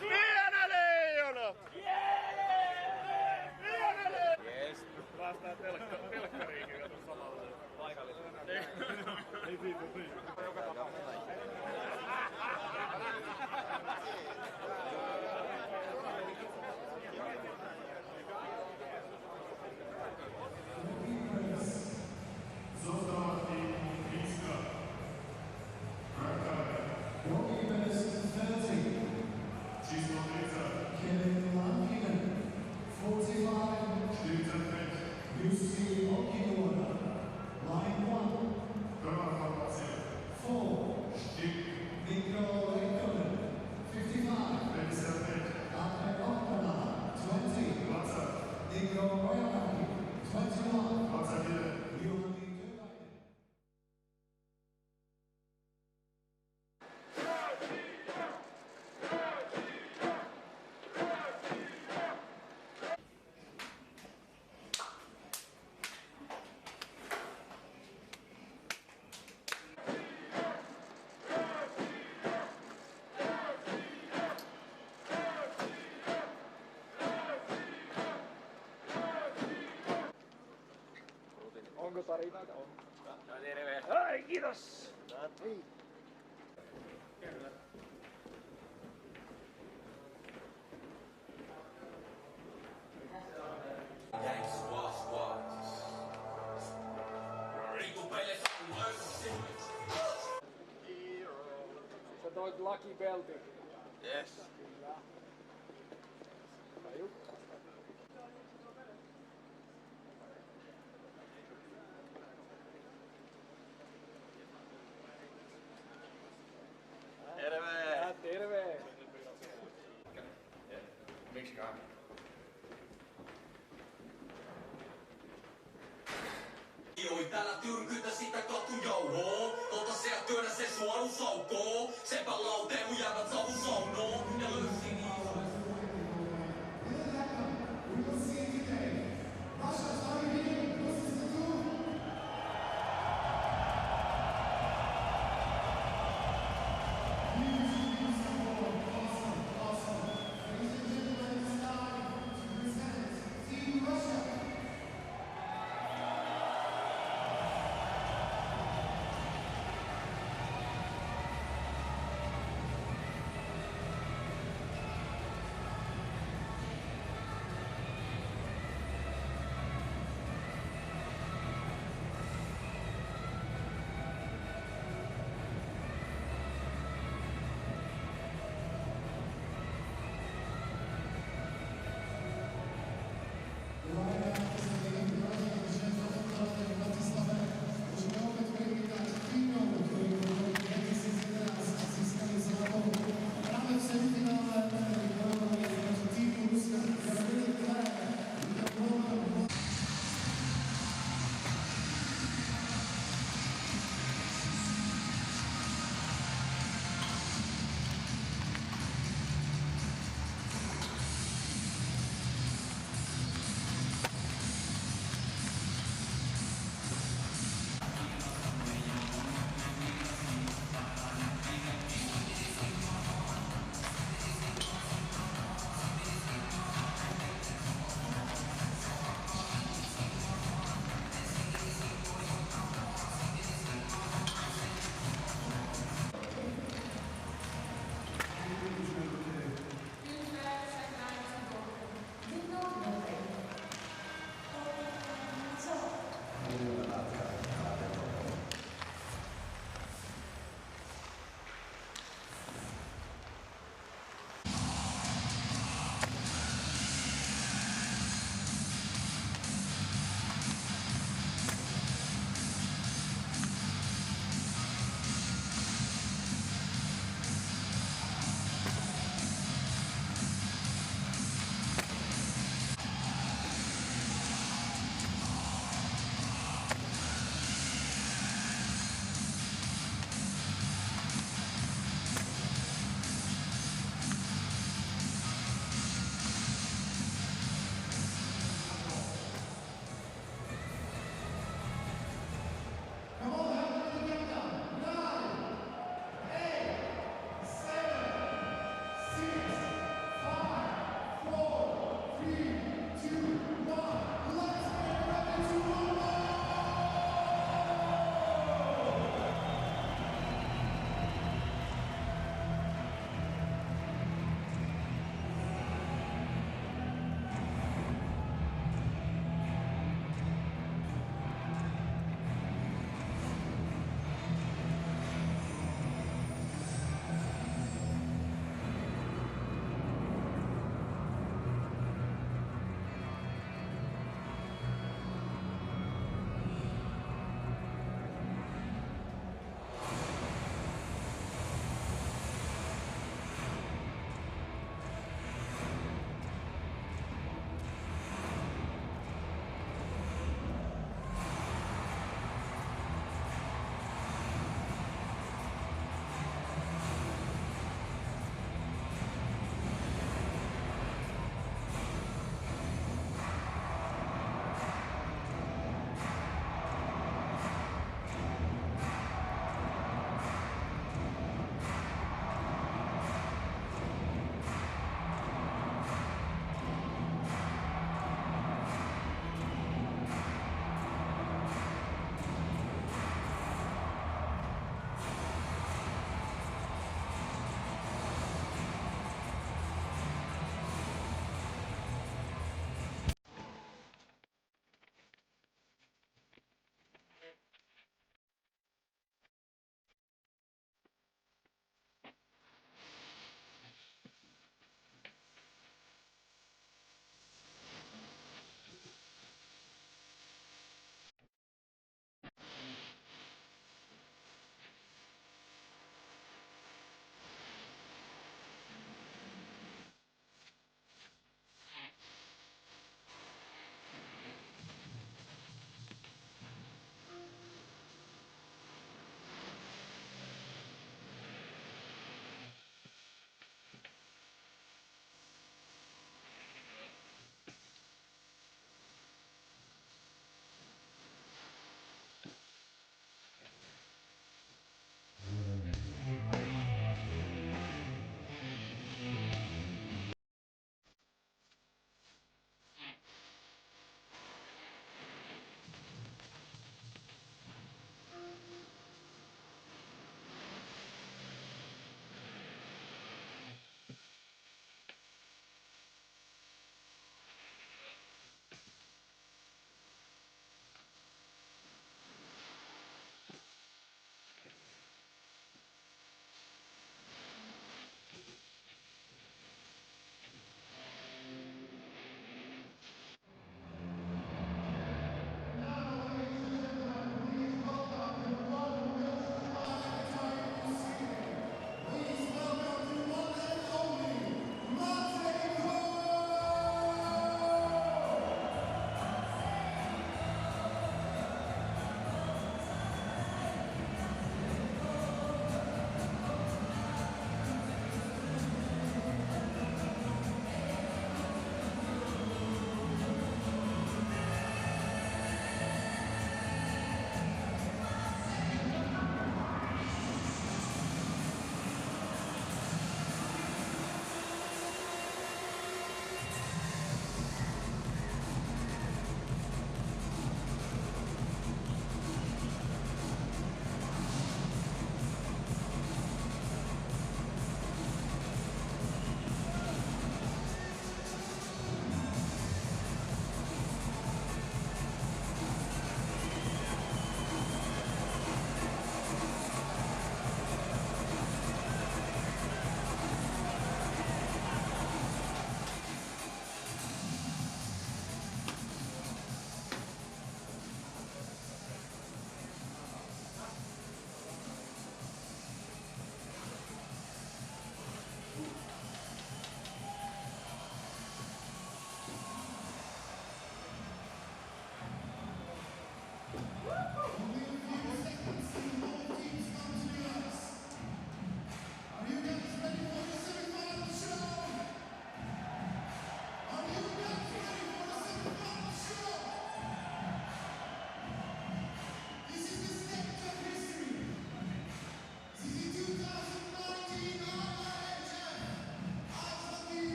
Pienä leijona! Pienä leijona! Yes. Päästään telkkariinkin vielä samalla. Paikallisesti. Ei siitä niin. Joka tapauksessa. Onko tarinaa? On. No terve. Ai, kiitos! Hei. Sä toit Lucky Beltin. Yes. Kyllä. Hyvä juttu. Terve! Terve! Miksikaan? Täällä tyrkytä sitä katujauhoo. Ota se ja työnnä se suorun saukkoon. Sepä lauteen mun jäävät savun saunoon. Ja löysin isoista.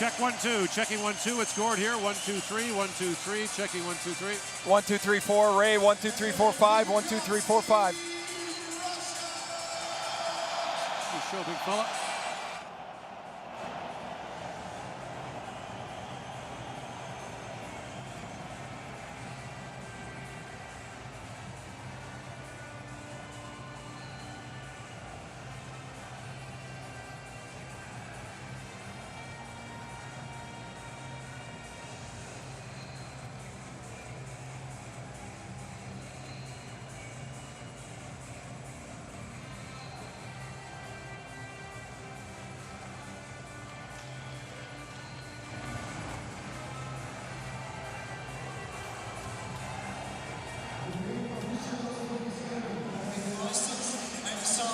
Check 1-2. Checking 1-2. It's scored here. 1-2-3. 1-2-3. Checking 1-2-3. 1, 2, 3, 4. Ray. 1, 2, 3, 4, 5. 1, 2, 3, 4, 5. You show, big fella.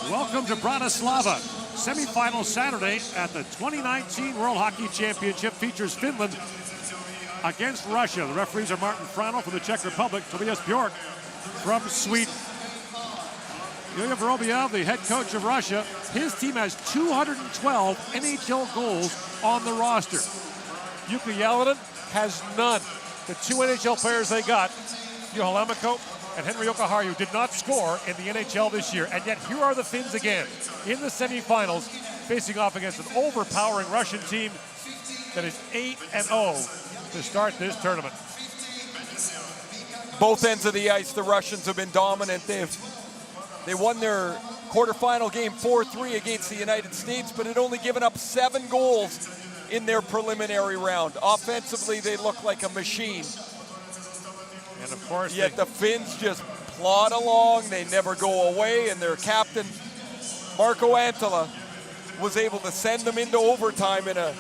Welcome to Bratislava. Semifinal Saturday at the 2019 World Hockey Championship features Finland against Russia. The referees are Martin Franel from the Czech Republic, Tobias Bjork from Sweden. Ilya Vorobyev, the head coach of Russia, his team has 212 NHL goals on the roster. Jukka Jalonen has none. The two NHL players they got, Juha Lemmenko and Henri Jokiharju, did not score in the NHL this year. And yet here are the Finns again in the semifinals, facing off against an overpowering Russian team that is 8-0 to start this tournament. Both ends of the ice, the Russians have been dominant. They won their quarterfinal game 4-3 against the United States, but had only given up 7 goals in their preliminary round. Offensively, they look like a machine. And of course, yet the Finns just plod along. They never go away, and their captain, Marco Antila, was able to send them into overtime in an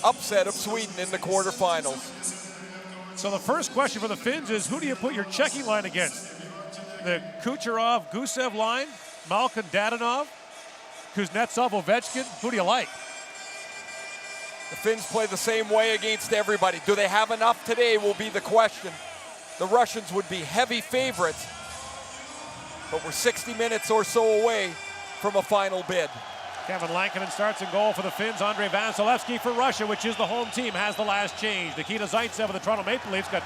upset of Sweden in the quarterfinals. So the first question for the Finns is, who do you put your checking line against? The Kucherov-Gusev line, Malkin, Dadonov, Kuznetsov, Ovechkin. Who do you like? The Finns play the same way against everybody. Do they have enough today will be the question. The Russians would be heavy favorites, but we're 60 minutes or so away from a final bid. Kevin Lankinen starts in goal for the Finns. Andrei Vasilevsky for Russia, which is the home team, has the last change. Nikita Zaitsev of the Toronto Maple Leafs got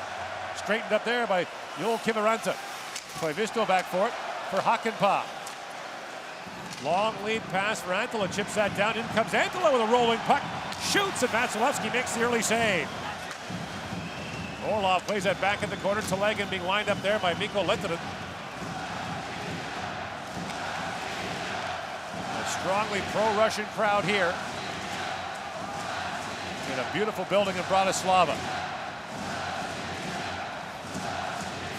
straightened up there by Joel Kiviranta. Koivisto back for it for Hakanpää. Long lead pass for Antila, chips that down. In comes Antila with a rolling puck. Shoots, and Vasilevsky makes the early save. Orlov plays that back in the corner. Telegin being lined up there by Mikko Lehtinen. A strongly pro-Russian crowd here in a beautiful building in Bratislava.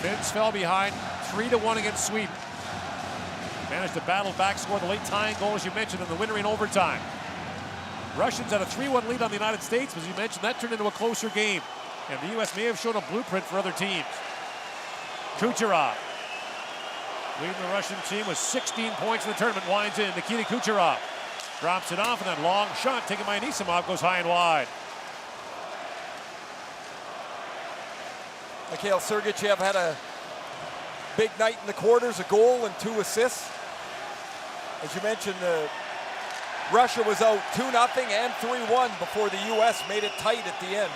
Finns fell behind 3-1 against Sweden. Managed to battle back, score the late tying goal, as you mentioned, in the winner in overtime. Russians had a 3-1 lead on the United States, as you mentioned. That turned into a closer game. And the U.S. may have shown a blueprint for other teams. Kucherov leading the Russian team with 16 points in the tournament. Winds in. Nikita Kucherov drops it off, and that long shot taken by Anisimov goes high and wide. Mikhail Sergachev had a big night in the quarters, a goal and 2 assists. As you mentioned, Russia was out 2-0 and 3-1 before the U.S. made it tight at the end.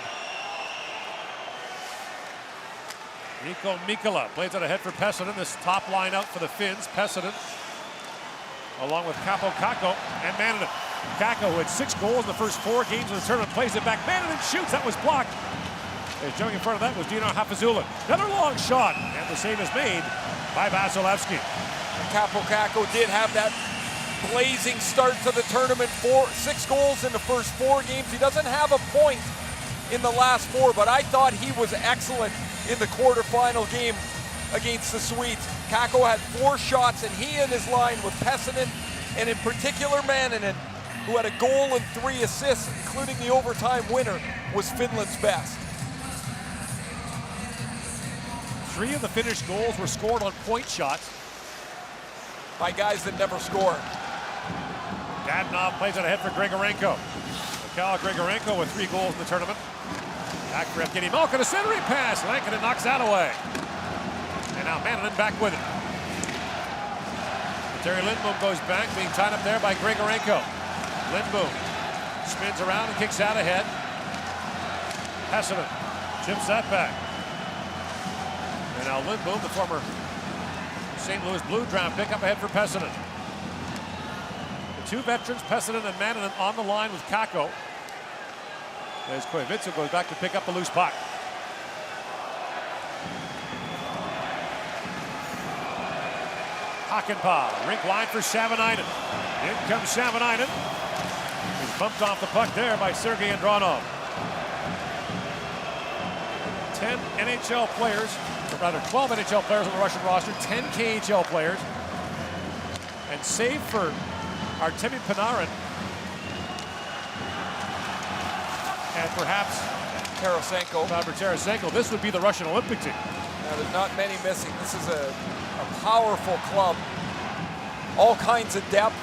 Mikko Mikkola plays it ahead for Pessonen. This top line out for the Finns. Pessonen, along with Capo Kakko and Maninen. Kakko, who had 6 goals in the first 4 games of the tournament, plays it back. Maninen shoots. That was blocked. And jumping in front of that was Dino Hafizulin. Another long shot, and the save is made by Vasilevsky. Capo Kakko did have that blazing start to the tournament. 6 goals in the first 4 games. He doesn't have a point in the last 4, but I thought he was excellent in the quarterfinal game against the Swedes. Kakko had 4 shots, and he and his line with Pessonen, and in particular Maninen, who had a goal and 3 assists, including the overtime winner, was Finland's best. 3 of the Finnish goals were scored on point shots by guys that never score. Dadonov plays it ahead for Grigorenko. Mikhail Grigorenko with 3 goals in the tournament. Back for Evgeny Malkin, a centering pass. Lankinen knocks that away. And now Manningen back with it. Terry Lindboom goes back, being tied up there by Grigorenko. Lindboom spins around and kicks out ahead. Pessonen chips that back. And now Lindboom, the former St. Louis Blue draft pick, up ahead for Pessonen. The two veterans, Pessonen and Mannanen, on the line with Kakko. As Koivisto goes back to pick up the loose puck. Hakanpää, rink wide for Savanainen. In comes Savanainen. He's bumped off the puck there by Sergei Andronov. 10 NHL players, or rather 12 NHL players on the Russian roster, 10 KHL players. And save for Artemi Panarin and perhaps Tarasenko, this would be the Russian Olympic team. Now, there's not many missing. This is a powerful club. All kinds of depth,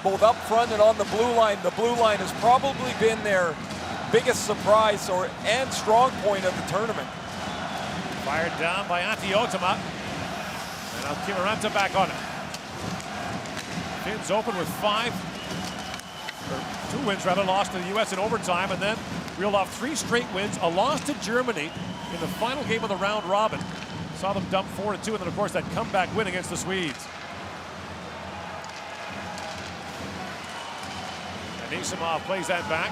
both up front and on the blue line. The blue line has probably been their biggest surprise and strong point of the tournament. Fired down by Antti Otama. And now Kiviranta back on it. Finns open with 2 wins rather, lost to the U.S. in overtime, and then reeled off 3 straight wins, a loss to Germany in the final game of the round robin. Saw them dump 4-2, and then of course that comeback win against the Swedes. Anisimov plays that back.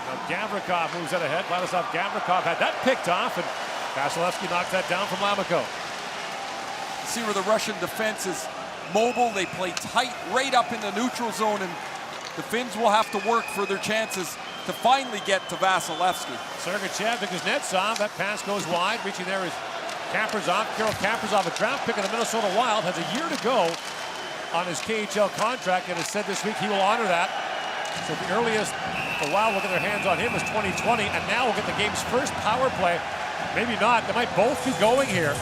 Now Gavrikov moves that ahead. Vladislav Gavrikov had that picked off, and Vasilevsky knocked that down from Lammikko. See where the Russian defense is mobile. They play tight right up in the neutral zone, and the Finns will have to work for their chances to finally get to Vasilevsky. Sergachev took his net saw. That pass goes wide. Reaching there is Kaprizov. Kirill Kaprizov, a draft pick of the Minnesota Wild, has a year to go on his KHL contract, and has said this week he will honor that. So the earliest the Wild will get their hands on him is 2020, and now we'll get the game's first power play. Maybe not. They might both be going here.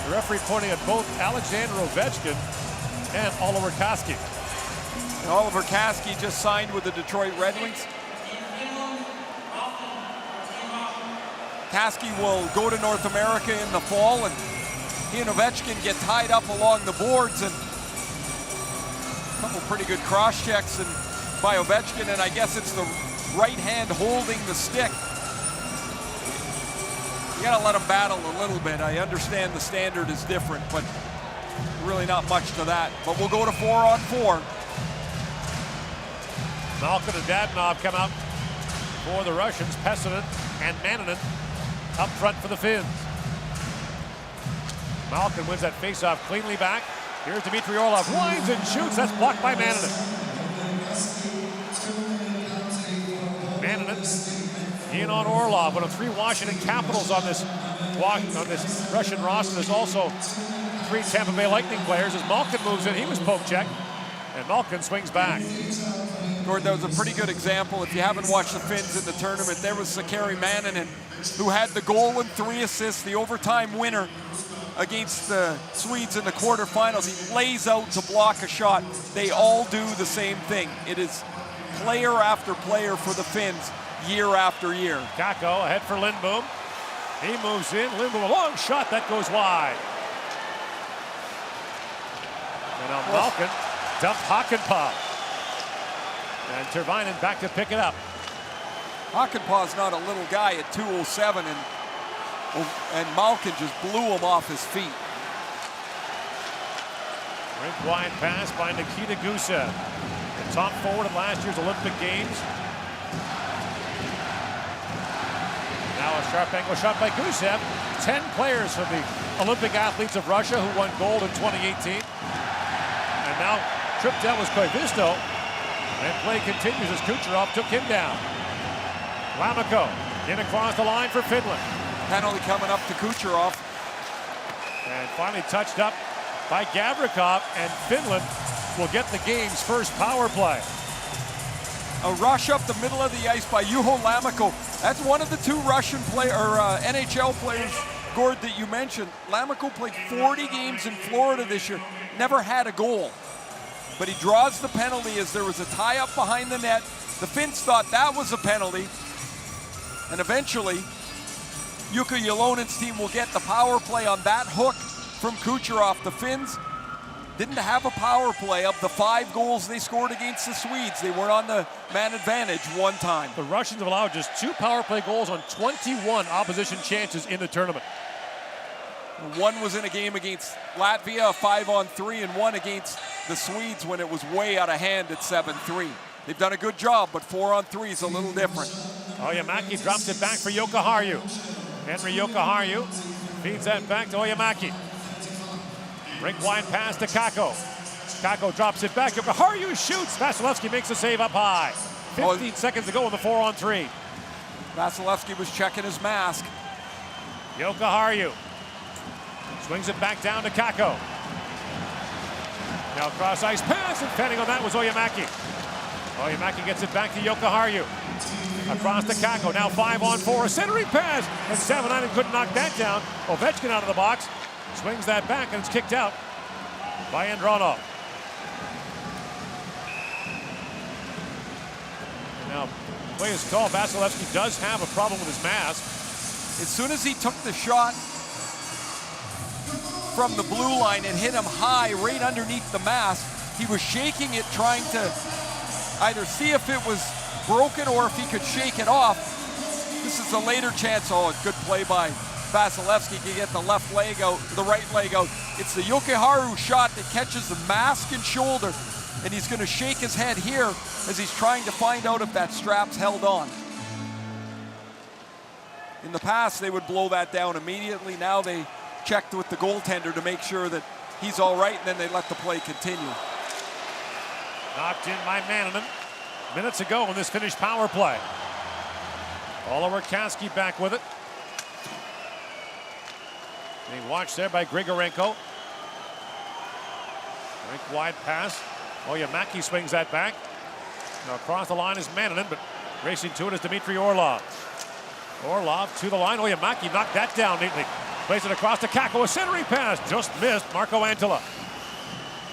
The referee pointing at both Alexander Ovechkin and Oliver Kaski. And Oliver Kaski just signed with the Detroit Red Wings. Kaski will go to North America in the fall, and he and Ovechkin get tied up along the boards, and a couple pretty good cross checks by Ovechkin, and I guess it's the right hand holding the stick. You gotta let them battle a little bit. I understand the standard is different, but really not much to that. But we'll go to 4-on-4. Malkin and Dadonov come out for the Russians. Pessonen and Mannanen up front for the Finns. Malkin wins that faceoff cleanly back. Here's Dmitry Orlov, winds and shoots. That's blocked by Mannanen. Mannanen in on Orlov. One of 3 Washington Capitals on this Russian roster. There's also 3 Tampa Bay Lightning players. As Malkin moves in, he was poke checked, and Malkin swings back. Gordon, that was a pretty good example. If you haven't watched the Finns in the tournament, there was Sakari Mannanen, who had the goal and 3 assists, the overtime winner against the Swedes in the quarterfinals. He lays out to block a shot. They all do the same thing. It is player after player for the Finns, year after year. Kakko ahead for Lindboom. He moves in. Lindboom, a long shot that goes wide. And now Malkin dumps Hakanpää. And Tervainen back to pick it up. Hakanpää's not a little guy at 207, and Malkin just blew him off his feet. Rink wide pass by Nikita Gusev, the top forward at last year's Olympic Games. Now a sharp angle shot by Gusev. 10 players from the Olympic athletes of Russia who won gold in 2018. And now tripped down was Koivisto. And play continues as Kucherov took him down. Lammikko in across the line for Finland. Penalty coming up to Kucherov. And finally touched up by Gavrikov, and Finland will get the game's first power play. A rush up the middle of the ice by Juho Lammikko. That's one of the 2 Russian NHL players, Gord, that you mentioned. Lammikko played 40 games in Florida this year, never had a goal. But he draws the penalty as there was a tie-up behind the net. The Finns thought that was a penalty. And eventually, Jukka Jalonen's team will get the power play on that hook from Kucherov. The Finns didn't have a power play. Of the 5 goals they scored against the Swedes, they were on the man advantage one time. The Russians have allowed just 2 power play goals on 21 opposition chances in the tournament. One was in a game against Latvia, a 5-on-3, and one against the Swedes when it was way out of hand at 7-3. They've done a good job, but 4-on-3 is a little different. Oyemaki drops it back for Jokiharju. Henri Jokiharju feeds that back to Oyemaki. Rink wide pass to Kakko. Kakko drops it back. Jokiharju shoots. Vasilevsky makes a save up high. 15 seconds to go in the 4-on-3. Vasilevsky was checking his mask. Jokiharju swings it back down to Kakko. Now cross ice pass, and fending on that was Oyemaki. Oyemaki gets it back to Jokiharju. Across to Kakko, now 5-on-4, a centering pass, and Savanainen couldn't knock that down. Ovechkin out of the box, swings that back, and it's kicked out by Andronov. Now, play is called. Vasilevsky does have a problem with his mask. As soon as he took the shot from the blue line and hit him high right underneath the mask, he was shaking it, trying to either see if it was broken or if he could shake it off. This is a later chance. Oh, a good play by Vasilevsky to get the left leg out, the right leg out. It's the Jokiharju shot that catches the mask and shoulder, and he's going to shake his head here as he's trying to find out if that strap's held on. In the past, they would blow that down immediately. Now they checked with the goaltender to make sure that he's all right, and then they let the play continue. Knocked in by Maninen minutes ago in this Finnish power play. Oliver Kaski back with it. Being watched there by Grigorenko. Rink wide pass. Oyemaki swings that back. Now across the line is Maninen, but racing to it is Dmitry Orlov. Orlov to the line. Oyemaki knocked that down neatly. Plays it across to Kakko, a centering pass, just missed Marco Antila.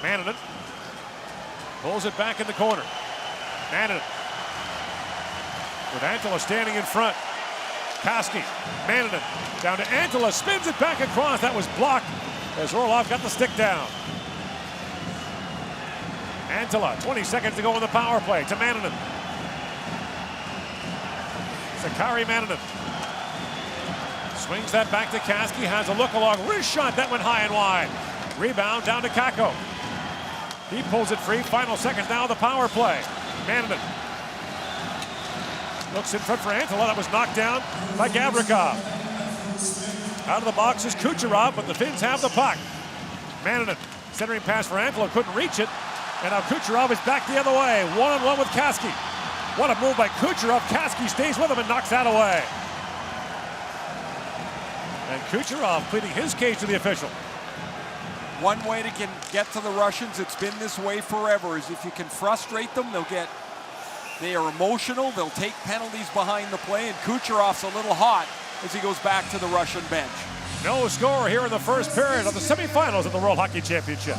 Maninen pulls it back in the corner. Maninen with Antila standing in front. Kaski, Maninen down to Antila, spins it back across. That was blocked as Orlov got the stick down. Antila, 20 seconds to go in the power play to Maninen. Sakari Maninen swings that back to Kaski, has a look along, wrist shot, that went high and wide. Rebound down to Kakko. He pulls it free, final seconds now of the power play. Maninen looks in front for Antila, that was knocked down by Gavrikov. Out of the box is Kucherov, but the Finns have the puck. Maninen, centering pass for Antila, couldn't reach it, and now Kucherov is back the other way, one-on-one with Kaski. What a move by Kucherov. Kaski stays with him and knocks that away. And Kucherov pleading his case to the official. One way to get to the Russians, it's been this way forever, is if you can frustrate them, they are emotional, they'll take penalties behind the play, and Kucherov's a little hot as he goes back to the Russian bench. No score here in the first period of the semifinals of the World Hockey Championship.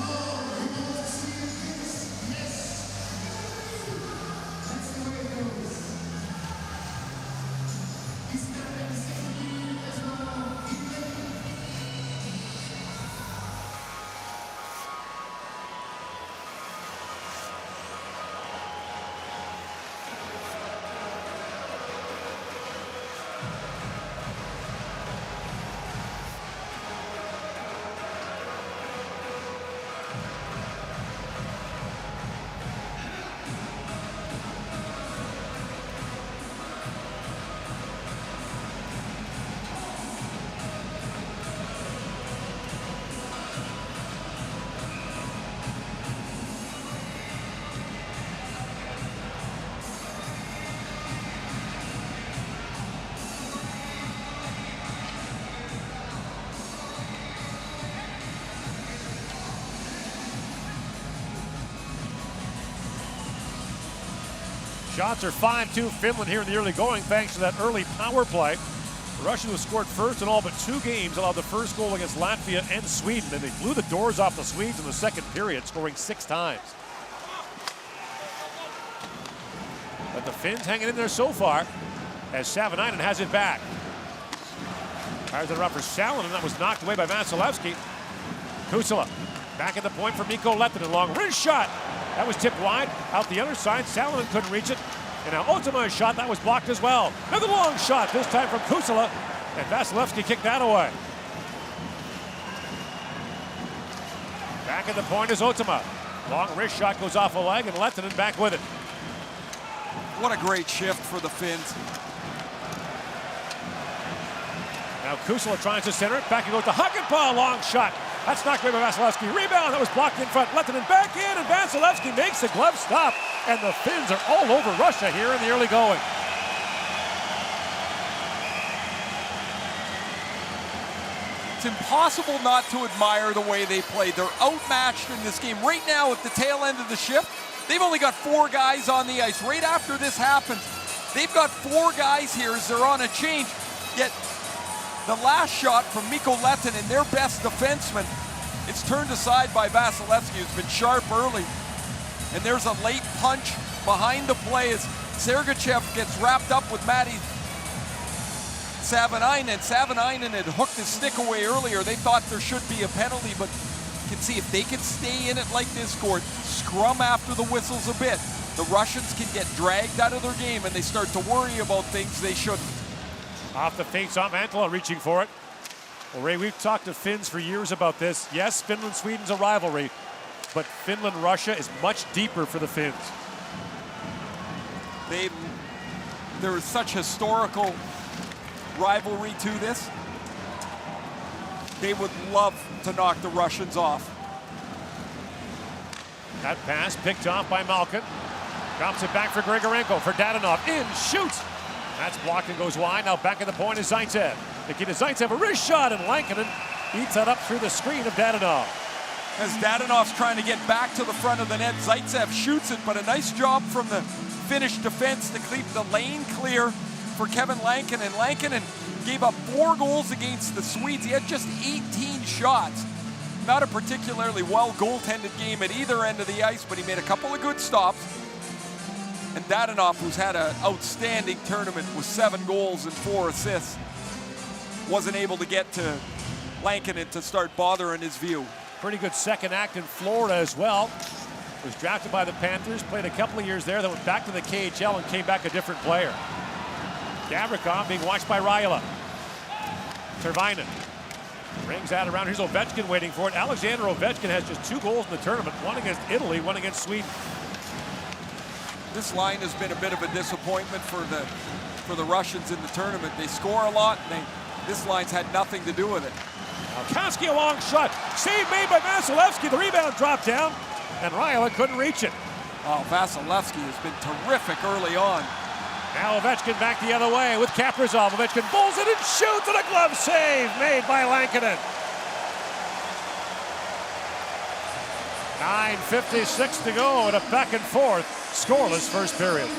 Shots are 5-2 Finland here in the early going thanks to that early power play. The Russians have scored first in all but 2 games, allowed the first goal against Latvia and Sweden. Then they blew the doors off the Swedes in the second period, scoring 6 times. But the Finns hanging in there so far as Savanainen has it back. Fires it around for Salonen, that was knocked away by Vasilevsky. Kusala Back at the point for Mikko Lehtinen, long wrist shot. That was tipped wide, out the other side. Salonen couldn't reach it. And now Ottama's shot, that was blocked as well. Another long shot, this time from Kusala. And Vasilevsky kicked that away. Back at the point is Ottama. Long wrist shot goes off a leg, and Lehtinen back with it. What a great shift for the Finns. Now Kusala tries to center it. Back it goes to Hakanpää, long shot. That's knocked away by Vasilevsky. Rebound, that was blocked in front. Lehtinen back in, and Vasilevsky makes the glove stop. And the Finns are all over Russia here in the early going. It's impossible not to admire the way they played. They're outmatched in this game. Right now, at the tail end of the shift, they've only got 4 guys on the ice. Right after this happens, they've got 4 guys here as they're on a change. Yet, the last shot from Mikko Lehtinen, their best defenseman, it's turned aside by Vasilevsky, who's been sharp early. And there's a late punch behind the play as Sergachev gets wrapped up with Matti Savanainen. Savanainen had hooked his stick away earlier. They thought there should be a penalty, but you can see if they can stay in it like this, Gord, scrum after the whistles a bit, the Russians can get dragged out of their game and they start to worry about things they shouldn't. Off the face-off, Antila reaching for it. Well, Ray, we've talked to Finns for years about this. Yes, Finland-Sweden's a rivalry, but Finland-Russia is much deeper for the Finns. There is such historical rivalry to this. They would love to knock the Russians off. That pass picked off by Malkin. Drops it back for Grigorenko, for Dadonov. In, shoots! That's blocked and goes wide. Now back at the point is Zaitsev. Nikita Zaitsev, a wrist shot, and Lankinen eats that up through the screen of Dadonov. As Dadonov's trying to get back to the front of the net, Zaitsev shoots it, but a nice job from the Finnish defense to keep the lane clear for Kevin Lankinen. Lankinen gave up 4 goals against the Swedes. He had just 18 shots. Not a particularly well goaltended game at either end of the ice, but he made a couple of good stops. And Dadonov, who's had an outstanding tournament with 7 goals and 4 assists, wasn't able to get to Lankinen to start bothering his view. Pretty good second act in Florida as well. Was drafted by the Panthers, played a couple of years there, then went back to the KHL and came back a different player. Gavrikov being watched by Raila. Tervainen rings that around. Here's Ovechkin waiting for it. Alexander Ovechkin has just 2 goals in the tournament, one against Italy, one against Sweden. This line has been a bit of a disappointment for the Russians in the tournament. They score a lot, and this line's had nothing to do with it. Koski, a long shot. Save made by Vasilevsky. The rebound dropped down, and Raila couldn't reach it. Oh, Vasilevsky has been terrific early on. Now Ovechkin back the other way with Kaprizov. Ovechkin bowls it and shoots, and a glove save made by Lankinen. 9:56 to go in a back and forth, scoreless first period.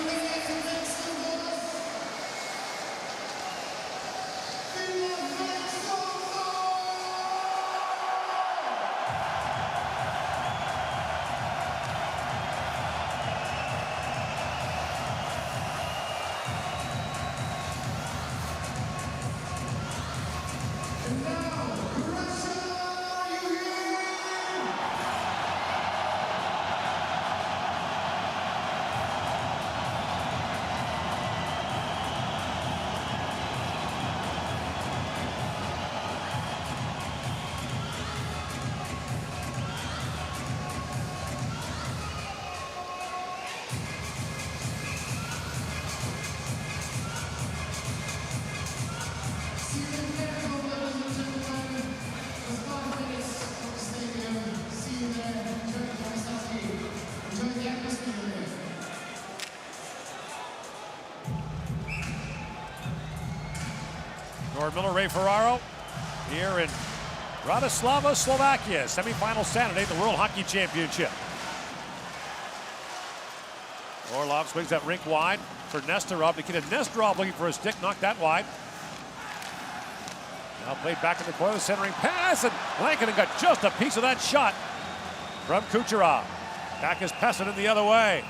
Norm Miller, Ray Ferraro here in Bratislava, Slovakia. Semifinal Saturday, the World Hockey Championship. Orlov swings that rink wide for Nestorov. Nikita Nestorov looking for a stick, knocked that wide. Now played back in the corner, centering pass, and Lankinen got just a piece of that shot from Kucherov. Back is Pessonen the other way.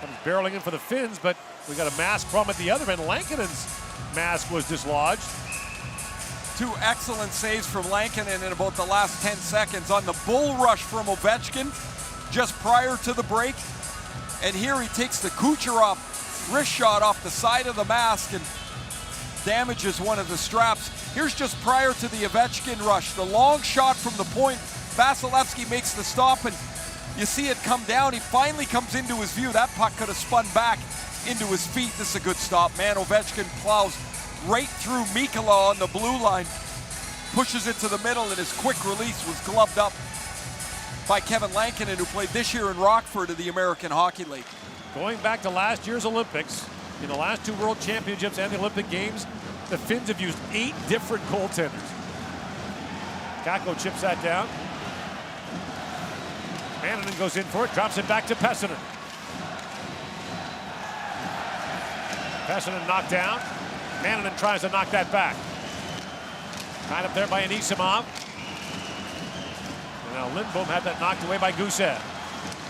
Comes barreling in for the Finns, but we got a mask problem at the other end. Lankinen's mask was dislodged. Two excellent saves from Lankinen in about the last 10 seconds on the bull rush from Ovechkin just prior to the break. And here he takes the Kucherov wrist shot off the side of the mask and damages one of the straps. Here's just prior to the Ovechkin rush. The long shot from the point. Vasilevsky makes the stop, and you see it come down. He finally comes into his view. That puck could have spun back into his feet. This is a good stop, man. Ovechkin plows right through Mikkola on the blue line, pushes it to the middle, and his quick release was gloved up by Kevin Lankinen, who played this year in Rockford of the American Hockey League. Going back to last year's Olympics, in the last two World Championships and the Olympic Games, the Finns have used 8 different goaltenders. Kakko chips that down. Manninen goes in for it, drops it back to Pessinen. Pessinen knocked down. Manninen tries to knock that back. Tied up there by Anisimov. And now Lindbom had that knocked away by Gusev.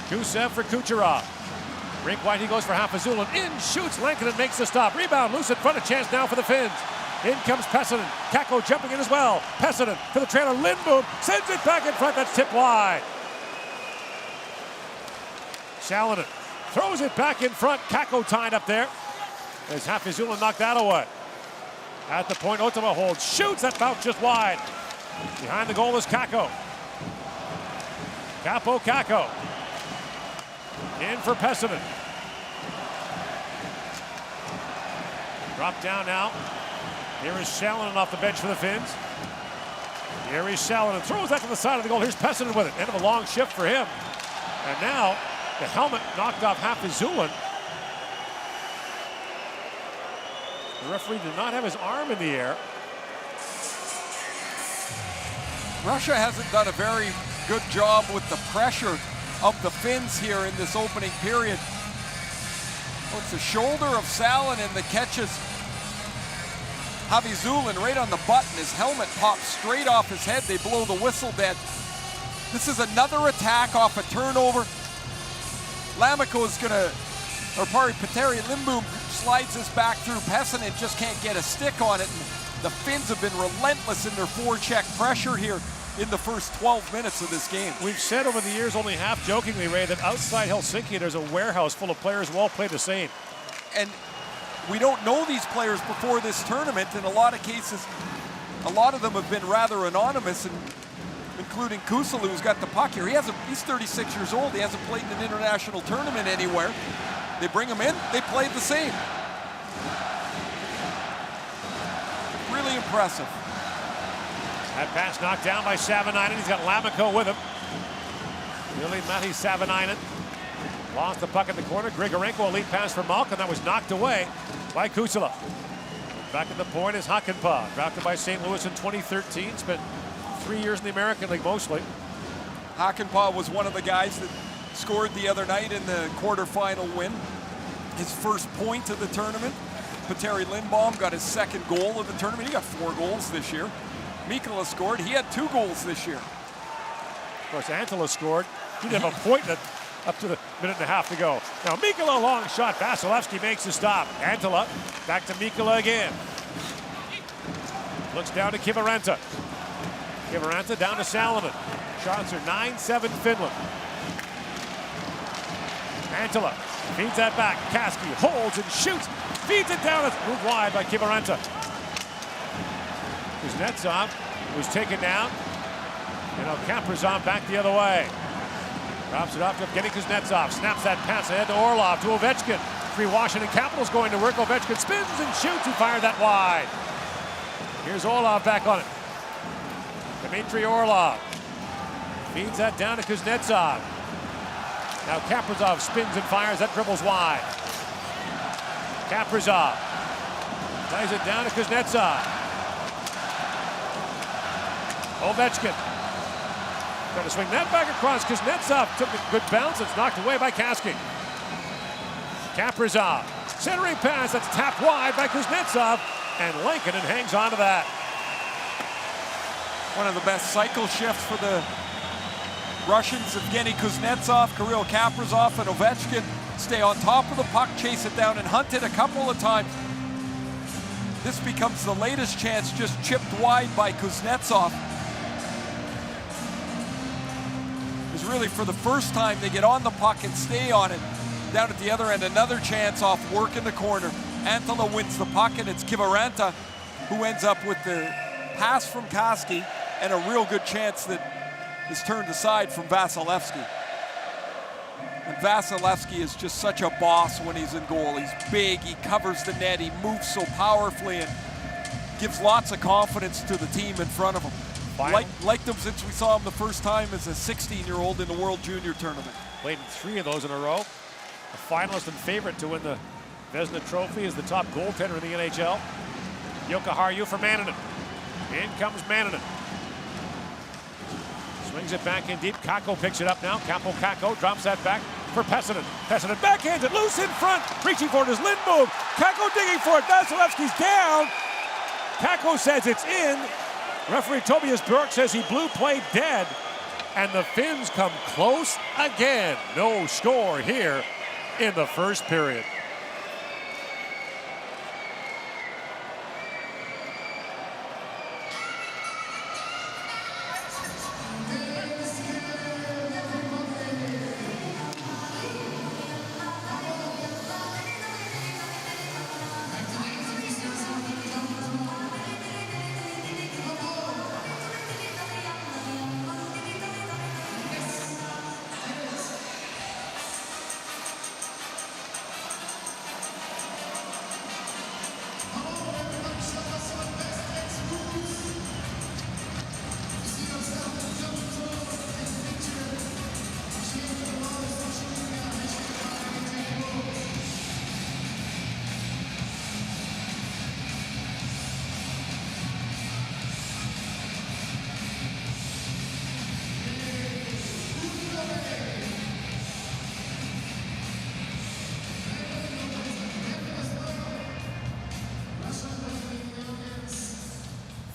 Gusev for Kucherov. Rink wide, he goes for Hafizulin. In shoots, Lankinen makes the stop. Rebound, loose in front, a chance now for the Finns. In comes Pessinen. Kakko jumping in as well. Pessinen for the trailer. Lindbom sends it back in front. That's tipped wide. Shalinen throws it back in front. Kakko tied up there as Hafizulin knocked that away. At the point, Ottawa holds. Shoots, that bounce just wide. Behind the goal is Kakko. Kakko. In for Pessinen. Drop down now. Here is Shalinen off the bench for the Finns. Here is Shalinen. Throws that to the side of the goal. Here's Pessinen with it. End of a long shift for him. And now the helmet knocked off Hafizulin. The referee did not have his arm in the air. Russia hasn't done a very good job with the pressure of the Finns here in this opening period. Oh, it's the shoulder of Salonen that catches Hafizulin right on the button. His helmet pops straight off his head. They blow the whistle dead. This is another attack off a turnover. Lammikko is gonna, Petteri Lindbom slides this back through. Pessinen just can't get a stick on it. And the Finns have been relentless in their forecheck pressure here in the first 12 minutes of this game. We've said over the years, only half jokingly, Ray, that outside Helsinki there's a warehouse full of players who all play the same. And we don't know these players before this tournament. In a lot of cases, a lot of them have been rather anonymous, and including Kuselu, who's got the puck here. He's 36 years old. He hasn't played in an international tournament anywhere. They bring him in, they played the same. Really impressive. That pass knocked down by Savinainen. He's got Lammikko with him. Really, Matti Savinainen lost the puck in the corner. Grigorenko, a lead pass for Malkin. That was knocked away by Kusela. Back at the point is Hakanpää, drafted by St. Louis in 2013. Spent 3 years in the American League mostly. Hakanpää was one of the guys that scored the other night in the quarterfinal win. His first point of the tournament. Petteri Lindbom got his second goal of the tournament. He got 4 goals this year. Mikkola scored. He had 2 goals this year. Of course, Antila scored. He didn't have a point up to the minute and a half to go. Now Mikkola, long shot. Vasilevsky makes the stop. Antila back to Mikkola again. Looks down to Kiviranta. Kiviranta down to Salonen. Shots are 9-7 Finland. Antila feeds that back. Kaski holds and shoots. Feeds it down. It's moved wide by Kiviranta. Kuznetsov was taken down. And now Kaprizov back the other way. Drops it off to Evgeny Kuznetsov. Snaps that pass ahead to Orlov, to Ovechkin. 3 Washington Capitals going to work. Ovechkin spins and shoots. He fired that wide. Here's Orlov back on it. Dmitry Orlov feeds that down to Kuznetsov. Now Kaprizov spins and fires. That dribbles wide. Kaprizov ties it down to Kuznetsov. Ovechkin trying to swing that back across. Kuznetsov took a good bounce. It's knocked away by Kaski. Kaprizov centering pass. That's tapped wide by Kuznetsov. And Lankinen hangs on to that. One of the best cycle shifts for the Russians. Evgeny Kuznetsov, Kirill Kaprizov, and Ovechkin stay on top of the puck, chase it down, and hunt it a couple of times. This becomes the latest chance, just chipped wide by Kuznetsov. Is really for the first time they get on the puck and stay on it. Down at the other end, another chance off work in the corner. Antala wins the puck, and it's Kivaranta who ends up with the pass from Koski and a real good chance that is turned aside from Vasilevsky. And Vasilevsky is just such a boss when he's in goal. He's big, he covers the net, he moves so powerfully and gives lots of confidence to the team in front of him. Liked him since we saw him the first time as a 16-year-old in the World Junior Tournament. Played in 3 of those in a row. A finalist and favorite to win the Vezina Trophy is the top goaltender in the NHL. Jukka Harju for Mannanen. In comes Mannanen. Swings it back in deep. Kakko picks it up now. Kakko drops that back for Pesonen. Pesonen backhands it loose in front. Reaching for it is Lindboom. Kakko digging for it. Vasilevsky's down. Kakko says it's in. Referee Tobias Bjork says he blew play dead. And the Finns come close again. No score here in the first period.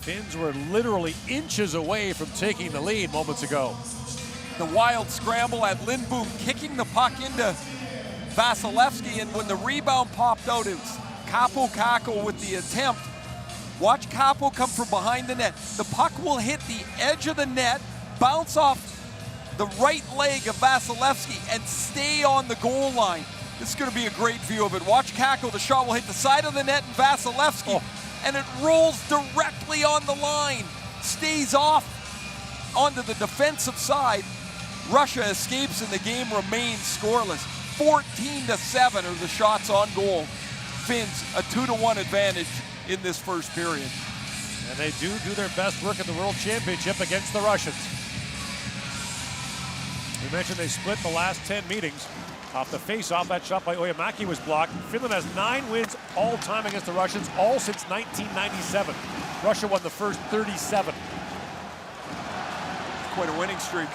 Finns were literally inches away from taking the lead moments ago. The wild scramble at Lindboom, kicking the puck into Vasilevsky, and when the rebound popped out, it was Kakko with the attempt. Watch Kakko come from behind the net. The puck will hit the edge of the net, bounce off the right leg of Vasilevsky, and stay on the goal line. This is going to be a great view of it. Watch Kakko. The shot will hit the side of the net, and Vasilevsky, and it rolls directly on the line. Stays off onto the defensive side. Russia escapes and the game remains scoreless. 14-7 are the shots on goal. Finns a 2-1 advantage in this first period. And they do their best work at the World Championship against the Russians. We mentioned they split the last 10 meetings. Off the face-off, that shot by Oyemaki was blocked. Finland has 9 wins all time against the Russians, all since 1997. Russia won the first 37. Quite a winning streak.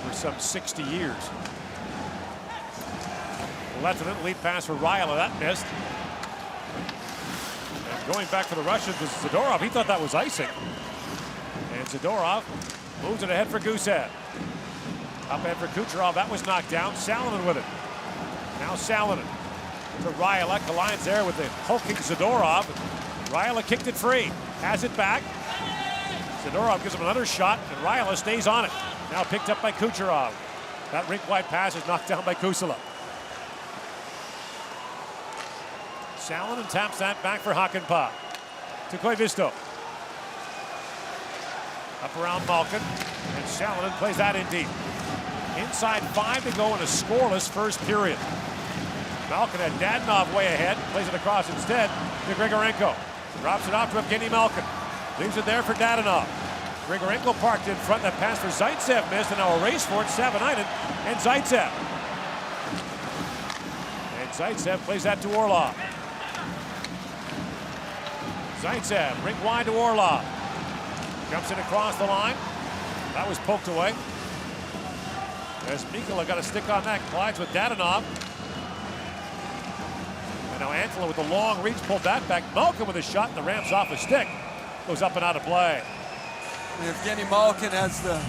For some 60 years. Lehtinen, lead pass for Raila, that missed. And going back for the Russians was Zadorov. He thought that was icing. And Zadorov moves it ahead for Gusev. Up ahead for Kucherov, that was knocked down. Salonen with it. Now Salonen to Raila. Collides there with the hulking Zadorov. Raila kicked it free. Has it back. Zadorov gives him another shot, and Raila stays on it. Now picked up by Kucherov. That rink-wide pass is knocked down by Kusala. Salonen taps that back for Hakanpää. To Koivisto. Up around Malkin, and Salonen plays that in deep. Inside 5 to go in a scoreless first period. Malkin had Dadonov way ahead, plays it across instead to Grigorenko. Drops it off to Evgeny Malkin. Leaves it there for Dadonov. Grigorenko parked in front, that pass for Zaitsev missed, and now a race for it, Savanainen and Zaitsev. And Zaitsev plays that to Orlov. Zaitsev, rink wide to Orlov. Jumps in across the line. That was poked away. As Mikkola got a stick on that, collides with Dadonov. And now Antala with the long reach pulled that back. Malkin with a shot, and the ramps off a stick. Goes up and out of play. Evgeny Malkin has the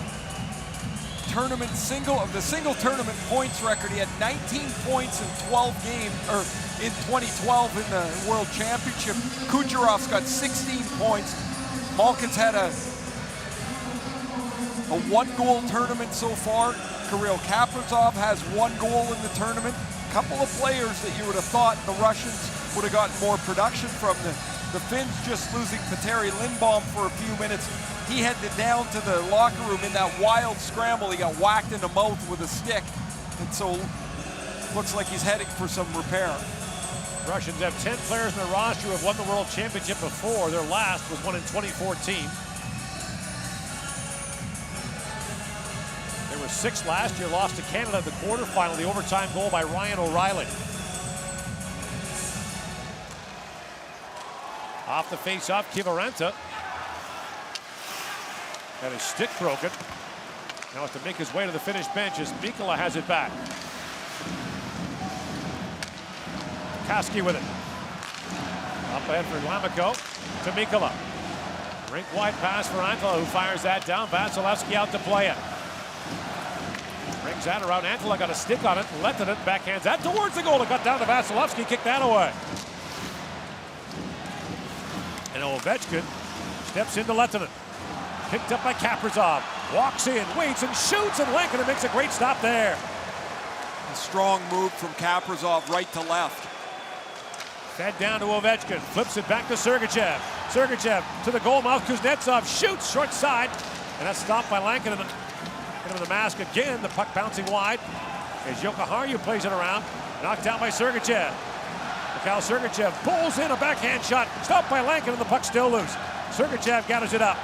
tournament the single tournament points record. He had 19 points in 12 games, or in 2012 in the World Championship. Kucherov's got 16 points. Malkin's had a one-goal tournament so far. Kirill Kaprizov has 1 goal in the tournament. A couple of players that you would have thought the Russians would have gotten more production from. The Finns just losing Petteri Lindbom for a few minutes. He headed down to the locker room in that wild scramble. He got whacked in the mouth with a stick, and so looks like he's heading for some repair. Russians have 10 players in their roster who have won the World Championship before. Their last was won in 2014. There were 6 last year, lost to Canada at the quarterfinal, the overtime goal by Ryan O'Reilly. Off the face-off, Kiviranta had his stick broken. Now has to make his way to the Finnish bench as Mikkola has it back. Kaski with it. Up ahead for Lamiko to Mikkola. Rink wide pass for Antila, who fires that down. Vasilevsky out to play it. Brings that around. Antila got a stick on it. Lettinen backhands that towards the goal. It got down to Vasilevsky. Kicked that away. And Ovechkin steps into Lettinen. Picked up by Kaprizov. Walks in, waits, and shoots, and Lankinen makes a great stop there. A strong move from Kaprizov right to left. Fed down to Ovechkin. Flips it back to Sergachev. Sergachev to the goal mouth. Kuznetsov shoots short side. And that's stopped by Lankinen. Hit him in the mask again. The puck bouncing wide. As Jokiharju plays it around. Knocked down by Sergachev. Mikhail Sergachev pulls in a backhand shot. Stopped by Lankinen. The puck still loose. Sergachev gathers it up.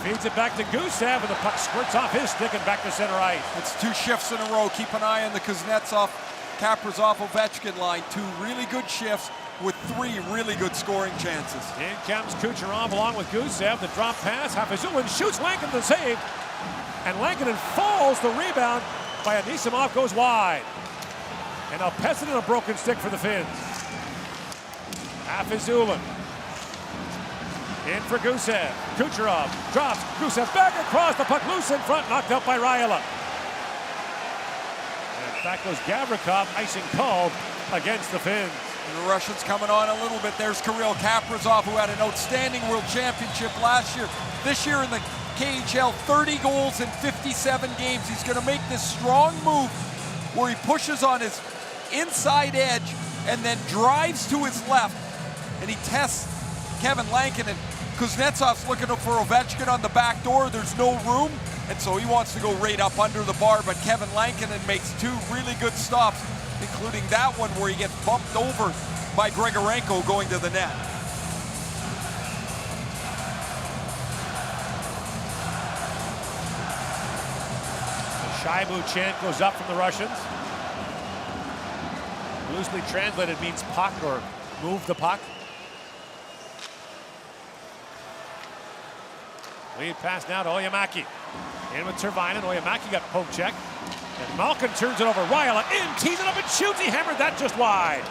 Feeds it back to Gusev, and the puck squirts off his stick and back to center ice. It's 2 shifts in a row. Keep an eye on the Kuznetsov, Kaprizov, Ovechkin line. 2 really good shifts with 3 really good scoring chances. In comes Kucherov along with Gusev. The drop pass. Hafizulin shoots Lankinen the save. And Lankinen falls. The rebound by Anisimov goes wide. And now Pesonen a broken stick for the Finns. Hafizulin. In for Gusev. Kucherov drops. Gusev back across. The puck loose in front. Knocked out by Raila. And back goes Gavrikov. Icing called against the Finns. And the Russians coming on a little bit. There's Kirill Kaprizov, who had an outstanding World Championship last year. This year in the KHL, 30 goals in 57 games. He's going to make this strong move where he pushes on his inside edge and then drives to his left. And he tests Kevin Lankinen. Kuznetsov's looking for Ovechkin on the back door. There's no room, and so he wants to go right up under the bar, but Kevin Lankinen makes 2 really good stops, including that one where he gets bumped over by Grigorenko going to the net. The Shaibu chant goes up from the Russians. Loosely translated means puck or move the puck. Lead pass now to Oyemaki. In with Tervainen. Oyemaki got poke check. And Malkin turns it over. Raila in, tees it up and shoots. He hammered that just wide.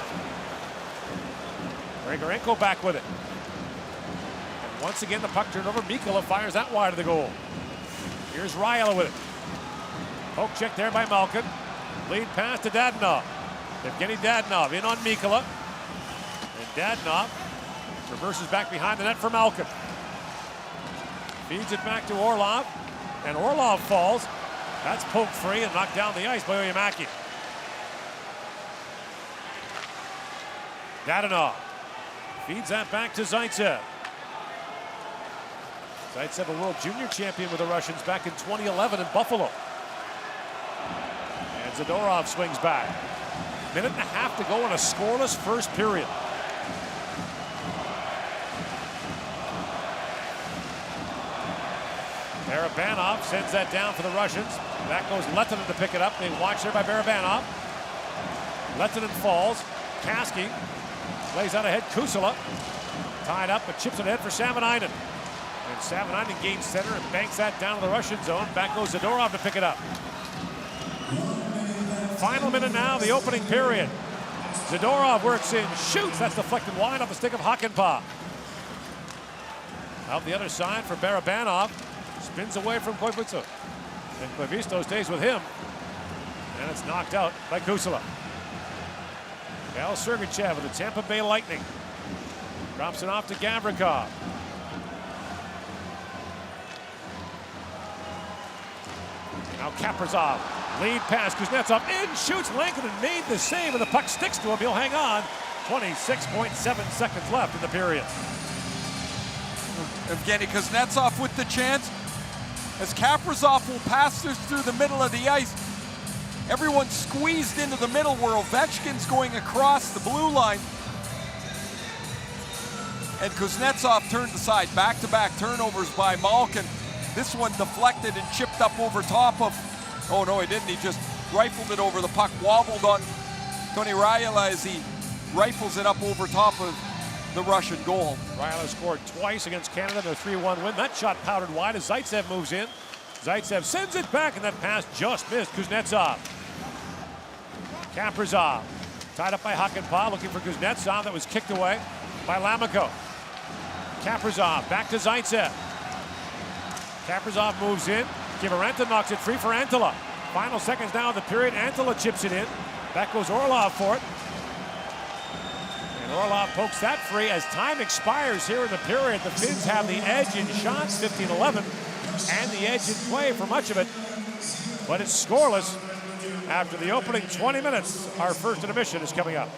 Grigorenko back with it. And once again, the puck turned over. Mikkola fires that wide of the goal. Here's Raila with it. Poke check there by Malkin. Lead pass to Dadonov. Evgeny Dadonov in on Mikkola. And Dadonov reverses back behind the net for Malkin. Feeds it back to Orlov, and Orlov falls. That's poked free and knocked down the ice by Oyemaki. Dadonov feeds that back to Zaitsev. Zaitsev, a World Junior champion with the Russians back in 2011 in Buffalo. And Zadorov swings back. Minute and a half to go in a scoreless first period. Barabanov sends that down for the Russians. Back goes Lettinen to pick it up. They watch there by Barabanov. Lettinen falls. Kaski plays out ahead. Kusala tied up, but chips it ahead for Savanainen. And Savanainen gains center and banks that down to the Russian zone. Back goes Zadorov to pick it up. Final minute now, the opening period. Zadorov works in, shoots. That's deflected wide off the stick of Hakanpää. Out the other side for Barabanov. Spins away from Koivutsov. And Clavisto stays with him. And it's knocked out by Kusala. Gal Sergachev of the Tampa Bay Lightning. Drops it off to Gavrikov. Now Kaprizov. Lead pass. Kuznetsov in, shoots. Lankinen made the save, and the puck sticks to him. He'll hang on. 26.7 seconds left in the period. Evgeny Kuznetsov with the chance. As Kaprizov will pass this through the middle of the ice. Everyone squeezed into the middle where Ovechkin's going across the blue line. And Kuznetsov turned aside. Back-to-back turnovers by Malkin. This one deflected and chipped up over top of, oh no, he didn't. He just rifled it over the puck, wobbled on Toni Raila as he rifles it up over top of the Russian goal. Raila scored twice against Canada in a 3-1 win. That shot powdered wide as Zaitsev moves in. Zaitsev sends it back, and that pass just missed Kuznetsov. Kaprizov tied up by Hakanpää, looking for Kuznetsov. That was kicked away by Lammikko. Kaprizov back to Zaitsev. Kaprizov moves in. Kiviranta knocks it free for Antila. Final seconds now of the period. Antila chips it in. Back goes Orlov for it. And Orlov pokes that free as time expires here in the period. The Finns have the edge in shots, 15-11, and the edge in play for much of it. But it's scoreless after the opening 20 minutes. Our first intermission is coming up.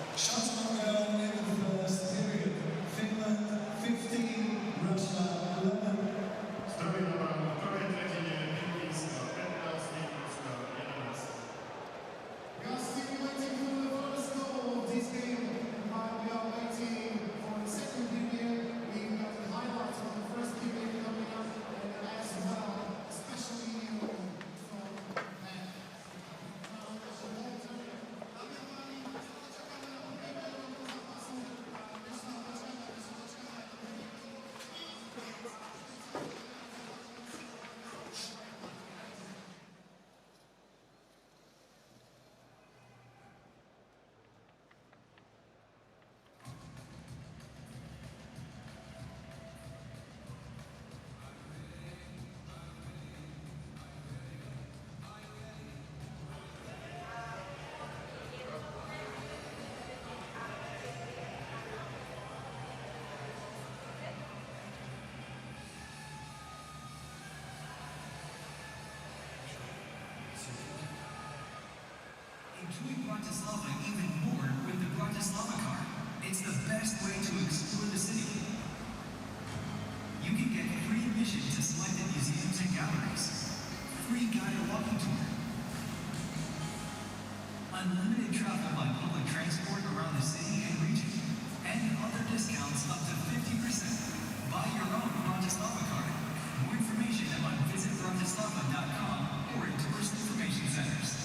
Enjoy Bratislava even more with the Bratislava card. It's the best way to explore the city. You can get free admission to selected museums and galleries, free guided walking tour, unlimited travel by public transport around the city and region, and other discounts up to 50%. Buy your own Bratislava card. More information on visitbratislava.com or in tourist information centers.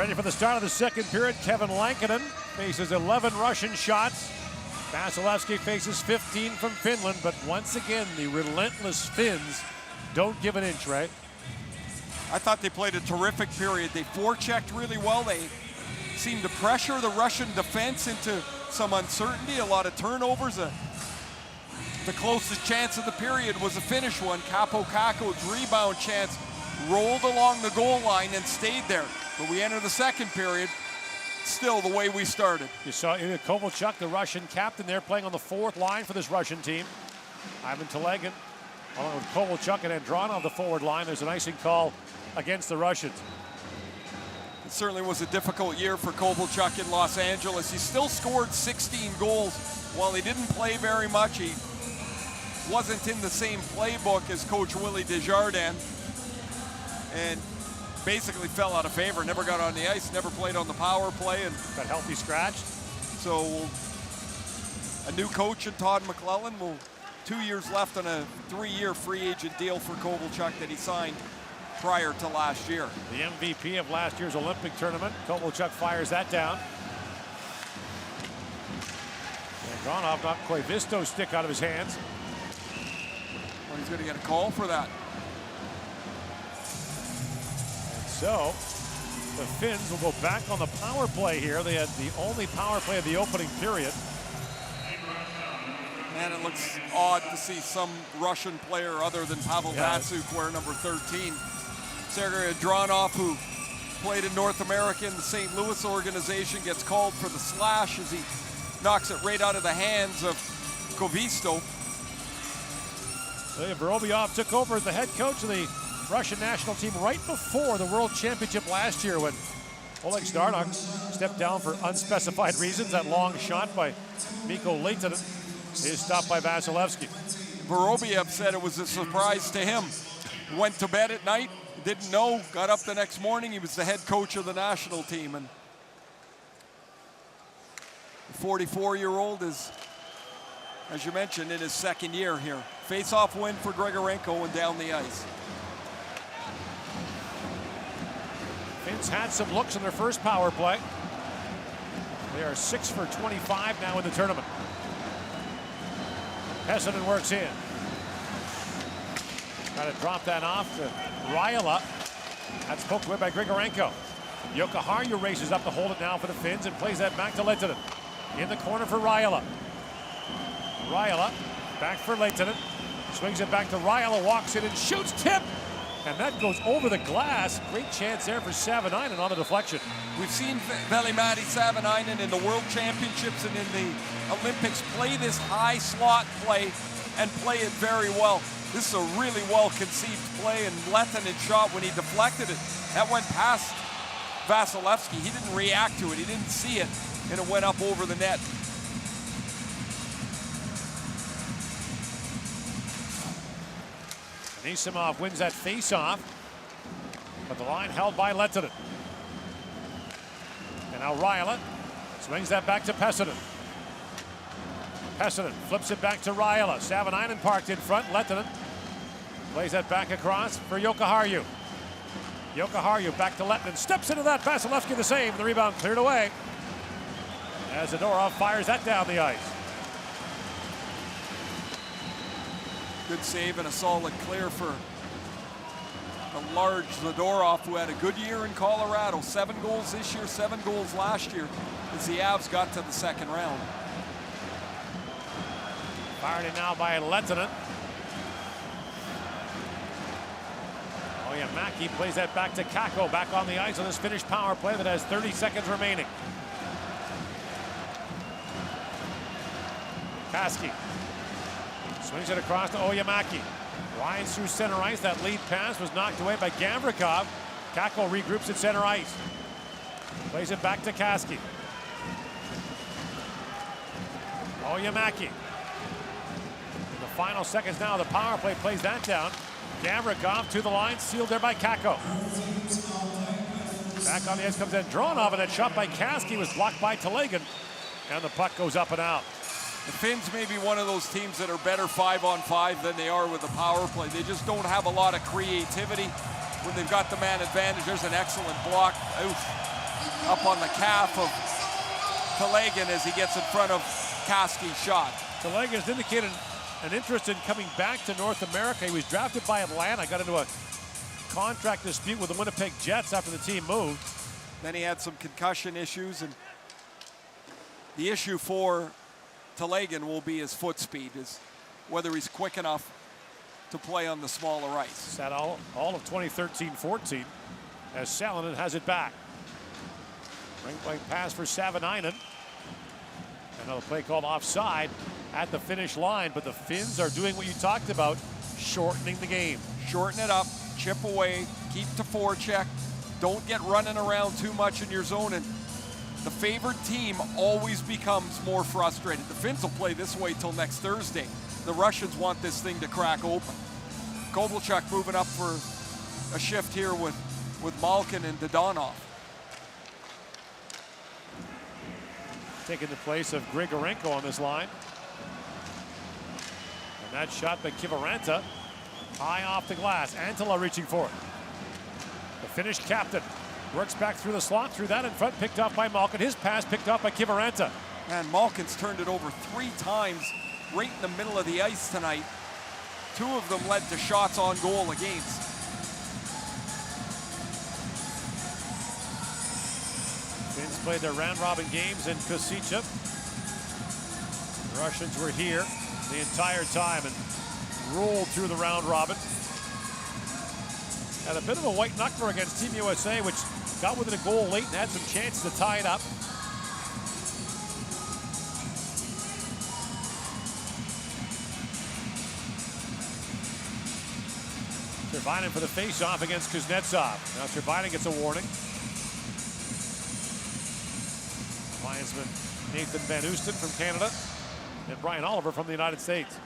Ready for the start of the second period. Kevin Lankinen faces 11 Russian shots. Vasilevsky faces 15 from Finland, but once again, the relentless Finns don't give an inch, right? I thought they played a terrific period. They forechecked really well. They seemed to pressure the Russian defense into some uncertainty, a lot of turnovers. The closest chance of the period was a Finnish one. Kaapo Kakko's rebound chance rolled along the goal line and stayed there. But we enter the second period, still the way we started. You saw Ilya Kovalchuk, the Russian captain there, playing on the fourth line for this Russian team. Ivan Telegin, along with Kovalchuk and Andronov, the forward line. There's an icing call against the Russians. It certainly was a difficult year for Kovalchuk in Los Angeles. He still scored 16 goals while he didn't play very much. He wasn't in the same playbook as Coach Willie Desjardins and basically fell out of favor. Never got on the ice, never played on the power play, and got healthy scratched. So a new coach in Todd McClellan. 2 years left on a 3-year free agent deal for Kovalchuk that he signed prior to last year. The MVP of last year's Olympic tournament. Kovalchuk fires that down. Andronov knocked Koivisto's stick out of his hands. Well, he's going to get a call for that. And so the Finns will go back on the power play here. They had the only power play of the opening period. And it looks odd to see some Russian player other than Pavel Datsyuk wear number 13. Sergei Andronov, who played in North America in the St. Louis organization, gets called for the slash as he knocks it right out of the hands of Koivisto. Vorobyov took over as the head coach of the Russian national team right before the World Championship last year when Oleg Starnok stepped down for unspecified reasons. That long shot by Mikko Lehtinen is stopped by Vasilevsky. Vorobyov said it was a surprise to him. Went to bed at night, didn't know, got up the next morning. He was the head coach of the national team. And the 44-year-old is, as you mentioned, in his second year here. Face-off win for Grigorenko and down the ice. Finns had some looks in their first power play. They are 6 for 25 now in the tournament. Pessonen works in. Got to drop that off to Raila. That's poked away by Grigorenko. Jokiharju races up to hold it now for the Finns and plays that back to Lehtinen. In the corner for Raila. Raila back for Lehtinen. Swings it back to Raila, walks in and shoots, tip! And that goes over the glass. Great chance there for Savanainen on the deflection. We've seen Veli-Matti Savanainen in the World Championships and in the Olympics play this high slot play and play it very well. This is a really well-conceived play, and Lehtinen shot when he deflected it. That went past Vasilevsky. He didn't react to it. He didn't see it, and it went up over the net. Anisimov wins that face-off, but the line held by Lehtinen. And now Raila swings that back to Pessonen. Pessonen flips it back to Raila. Savanainen parked in front. Lehtinen plays that back across for Jokiharju. Jokiharju back to Lehtinen. Steps into that. Vasilevsky the save. The rebound cleared away as Zadorov fires that down the ice. Good save and a solid clear for the large Zadorov, who had a good year in Colorado. 7 goals this year, 7 goals last year as the Avs got to the second round. Fired in now by Lehtinen. Mackie plays that back to Kakko, back on the ice on this Finnish power play that has 30 seconds remaining. Kaski swings it across to Oyamaki. Winds through center ice. That lead pass was knocked away by Gavrikov. Kakko regroups at center ice. Plays it back to Kaski. Oyamaki. In the final seconds now, the power play plays that down. Gavrikov to the line, sealed there by Kakko. Back on the ice comes Andronov, and that shot by Kaski was blocked by Telegin. And the puck goes up and out. The Finns may be one of those teams that are better 5-on-5 than they are with the power play. They just don't have a lot of creativity when they've got the man advantage. There's an excellent block. Oof. up on the calf of Telegan as he gets in front of Kaski's shot. Telegan has indicated an interest in coming back to North America. He was drafted by Atlanta, got into a contract dispute with the Winnipeg Jets after the team moved. Then he had some concussion issues, and the issue for Telegan will be his foot speed, is whether he's quick enough to play on the smaller ice. Sat all of 2013-14 as Salonen has it back. Right pass for Savanainen. Another play called offside at the finish line, but the Finns are doing what you talked about, shortening the game. Shorten it up, chip away, keep to forecheck, don't get running around too much in your zone, and the favored team always becomes more frustrated. The Finns will play this way till next Thursday. The Russians want this thing to crack open. Kovalchuk moving up for a shift here with Malkin and Dodonov. Taking the place of Grigorenko on this line. And that shot by Kiviranta, high off the glass. Antila reaching for it. The Finnish captain works back through the slot, through that in front, picked off by Malkin. His pass picked off by Kiviranta. And Malkin's turned it over 3 times right in the middle of the ice tonight. 2 of them led to shots on goal against. Finns played their round-robin games in Kosice. The Russians were here the entire time and rolled through the round-robin. Had a bit of a white knuckler against Team USA, which got within a goal late and had some chances to tie it up. Turbinen for the face-off against Kuznetsov. Now Turbinen gets a warning. Linesman Nathan Van Oosten from Canada and Brian Oliver from the United States.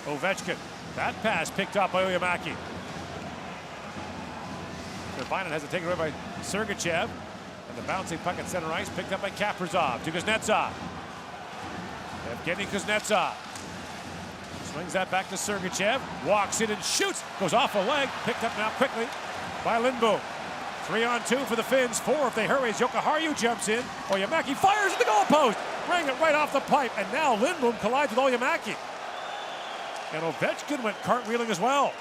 Ovechkin. That pass picked up by Oyemaki. Turbinen has it taken away by Sergachev. And the bouncing puck at center ice picked up by Kaprizov to Kuznetsov. Evgeny Kuznetsov. Swings that back to Sergachev. Walks in and shoots. Goes off a leg. Picked up now quickly by Lindboom. 3-on-2 for the Finns. 4 if they hurry as Jokiharju jumps in. Oyemaki fires at the goalpost. Bring it right off the pipe. And now Lindboom collides with Oyemaki. And Ovechkin went cartwheeling as well.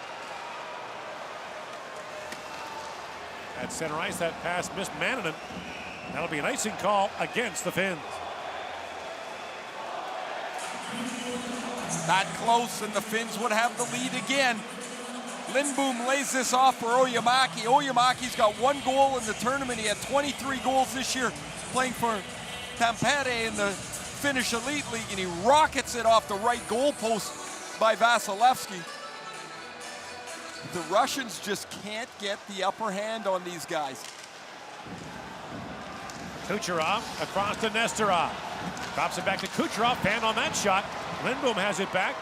At center ice, that pass missed Mannanen. That'll be an icing call against the Finns. That close, and the Finns would have the lead again. Lindboom lays this off for Oyemaki. Oyemaki's got 1 goal in the tournament. He had 23 goals this year playing for Tampere in the Finnish Elite League, and he rockets it off the right goalpost by Vasilevsky. The Russians just can't get the upper hand on these guys. Kucherov across to Nesterov. Drops it back to Kucherov. Pan on that shot. Lindboom has it back.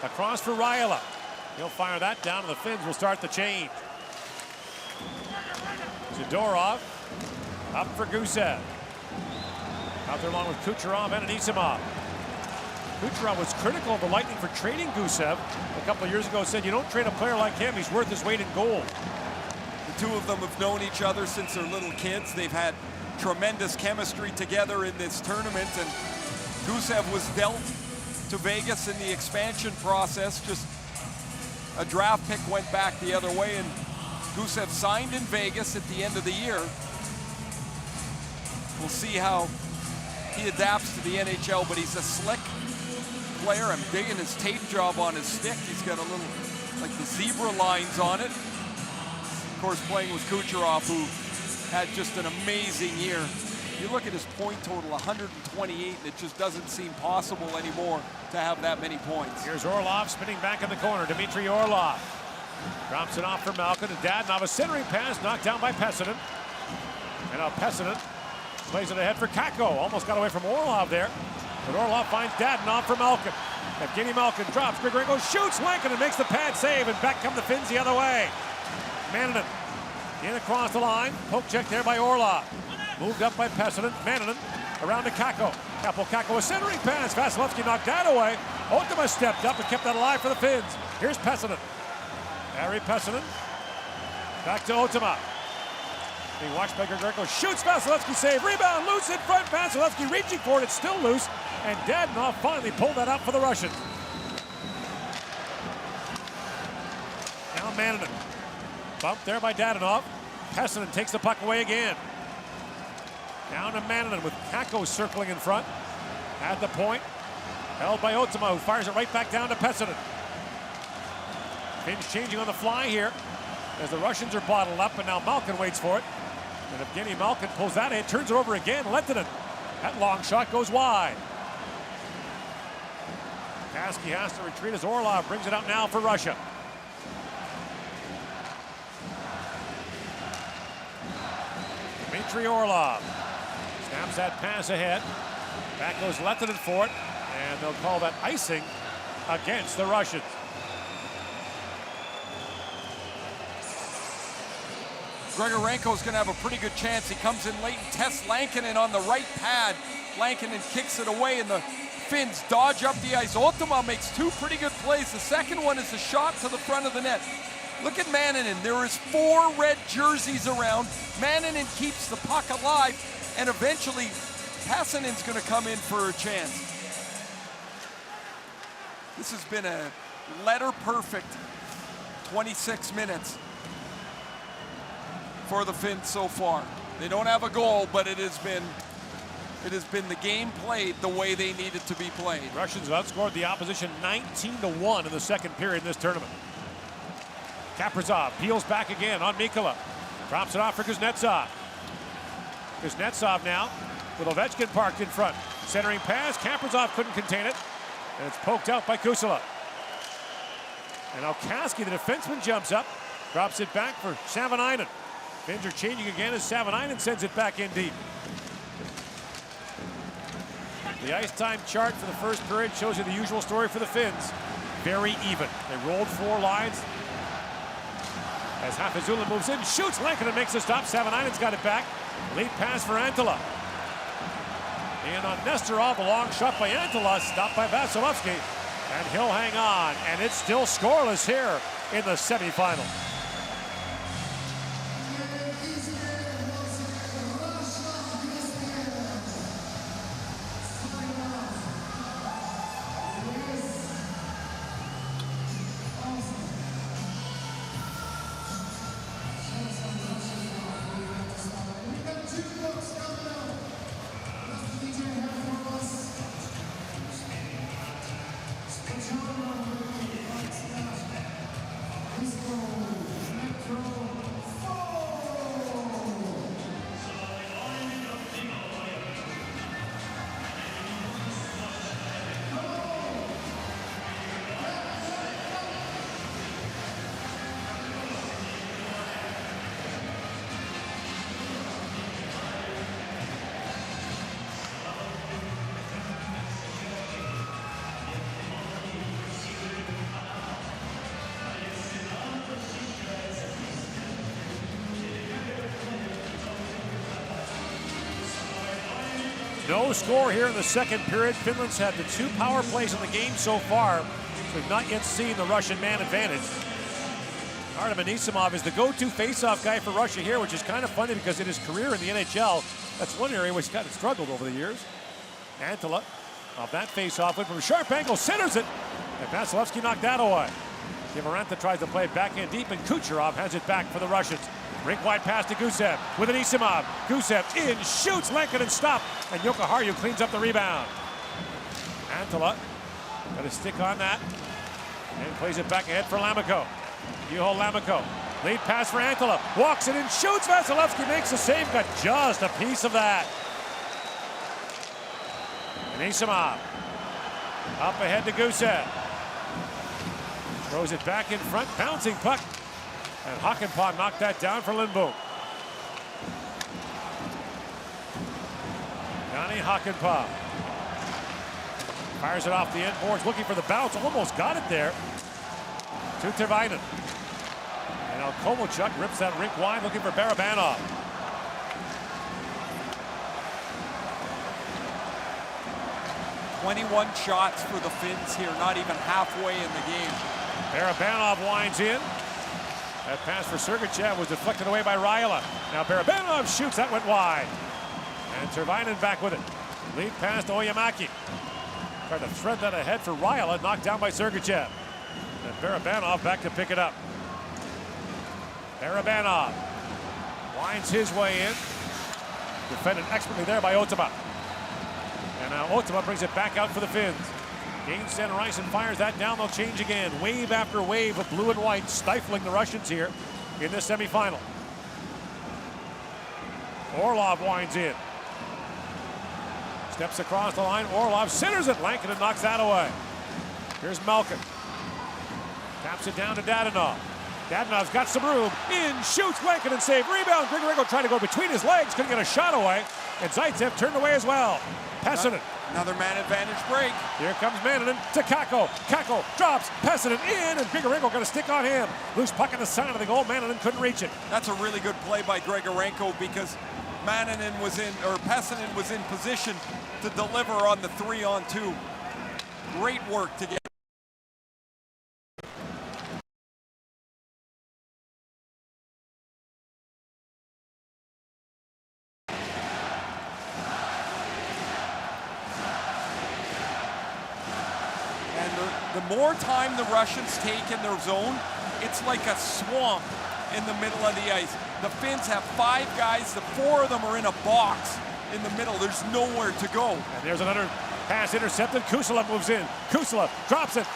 Across for Raila. He'll fire that down, and the Finns will start the change. Zadorov up for Gusev. Out there along with Kucherov and Anisimov. Kucherov was critical of the Lightning for trading Gusev a couple of years ago. Said, you don't trade a player like him. He's worth his weight in gold. The 2 of them have known each other since they're little kids. They've had tremendous chemistry together in this tournament, and Gusev was dealt to Vegas in the expansion process. Just a draft pick went back the other way, and Gusev signed in Vegas at the end of the year. We'll see how he adapts to the NHL, but he's a slick player. I'm digging his tape job on his stick. He's got a little, like the zebra lines on it. Of course, playing with Kucherov, who had just an amazing year. You look at his point total, 128, and it just doesn't seem possible anymore to have that many points. Here's Orlov spinning back in the corner. Dmitry Orlov drops it off for Malkin to Dadonov. A centering pass knocked down by Pessinen. And now Pessinen plays it ahead for Kakko. Almost got away from Orlov there. But Orlov finds Dadonov for Malkin. Evgeny Malkin drops. Grigorenko shoots. Lankinen makes the pad save, and back come the Finns the other way. Mannanen in across the line. Poke check there by Orlov. Moved up by Pessinen. Mannanen around to Kakko. Kakko a centering pass. Vasilevsky knocked that away. Otama stepped up and kept that alive for the Finns. Here's Pessinen. Harry Pessinen. Back to Otama. Being watched by Grigorenko, shoots, Vasilevsky save, rebound, loose in front, Vasilevsky reaching for it, it's still loose, and Dadonov finally pulled that up for the Russians. Now Mannanen, bumped there by Dadonov. Pessonen takes the puck away again. Down to Mannanen with Kakko circling in front. At the point, held by Ottama, who fires it right back down to Pessonen. Finns changing on the fly here as the Russians are bottled up, and now Malkin waits for it. And Evgeny Malkin pulls that in, turns it over again. Lehtinen, that long shot goes wide. Kasky has to retreat as Orlov brings it out now for Russia. Dmitry Orlov snaps that pass ahead. Back goes Lehtinen for it, and they'll call that icing against the Russians. Grigorenko's going to have a pretty good chance. He comes in late and tests Lankinen on the right pad. Lankinen kicks it away, and the Finns dodge up the ice. Ottama makes two pretty good plays. The second one is a shot to the front of the net. Look at Mannanen. There is 4 red jerseys around. Mannanen keeps the puck alive, and eventually Passonen's going to come in for a chance. This has been a letter-perfect 26 minutes for the Finns so far. They don't have a goal, but it has been the game played the way they need it to be played. Russians have outscored the opposition 19-1 in the second period in this tournament. Kaprizov peels back again on Mikkola. Drops it off for Kuznetsov. Kuznetsov now with Ovechkin parked in front. Centering pass, Kaprizov couldn't contain it. And it's poked out by Kusala. And now Kasky, the defenseman, jumps up. Drops it back for Savanainen. Finns are changing again as Savanainen sends it back in deep. The ice time chart for the first period shows you the usual story for the Finns. Very even. They rolled 4 lines. As Hafizula moves in, shoots, Lankinen makes a stop. Savanainen's got it back. Lead pass for Antila. And on Nestorov, a long shot by Antila, stopped by Vasilevsky. And he'll hang on, and it's still scoreless here in the semifinal. No score here in the second period. Finland's had the 2 power plays in the game so far. We've not yet seen the Russian man advantage. Artem Anisimov is the go-to face-off guy for Russia here, which is kind of funny because in his career in the NHL, that's one area where he's kind of struggled over the years. Antila, off that face-off, went from a sharp angle, centers it, and Vasilevsky knocked that away. Kivaranta tries to play it back in deep, and Kucherov has it back for the Russians. Rink wide pass to Gusev with Anisimov. Gusev in, shoots, Lankinen stop, and Jokiharju cleans up the rebound. Antila got a stick on that and plays it back ahead for Lammikko. Juho Lammikko, lead pass for Antila, walks it in, shoots, Vasilevsky makes the save, got just a piece of that. Anisimov up ahead to Gusev. Throws it back in front, bouncing puck. And Hakanpää knocked that down for Lindbom. Johnny Hakanpää fires it off the end boards, looking for the bounce, almost got it there. To Tervainen. And now Kovalchuk rips that rink wide, looking for Barabanov. "21 shots for the Finns here, not even halfway in the game." Barabanov winds in. That pass for Sergachev was deflected away by Raila. Now Barabanov shoots, that went wide. And Tervainen back with it. Lead pass to Oyemaki. Tried to thread that ahead for Ryala, knocked down by Sergachev. And Barabanov back to pick it up. Barabanov winds his way in. Defended expertly there by Otama. And now Otama brings it back out for the Finns. Gains center ice and fires that down. They'll change again. Wave after wave of blue and white stifling the Russians here in this semifinal. Orlov winds in. Steps across the line. Orlov centers it. Lankinen knocks that away. Here's Malkin. Taps it down to Dadonov. Dadonov's got some room. In, shoots, Lankinen save. Rebound. Grigorenko trying to go between his legs. Couldn't get a shot away. And Zaitsev turned away as well. Pessinen. Another man advantage break. Here comes Mannanen to Kakko. Kakko drops. Pessinen in, and Grigorenko got a stick on him. Loose puck on the side of the goal. Mannanen couldn't reach it. That's a really good play by Grigorenko because Pessinen was in position to deliver on the 3-on-2. Great work to get. The more time the Russians take in their zone, it's like a swamp in the middle of the ice. The Finns have 5 guys, the 4 of them are in a box in the middle. There's nowhere to go. And there's another pass intercepted. Kusala moves in. Kusala drops it.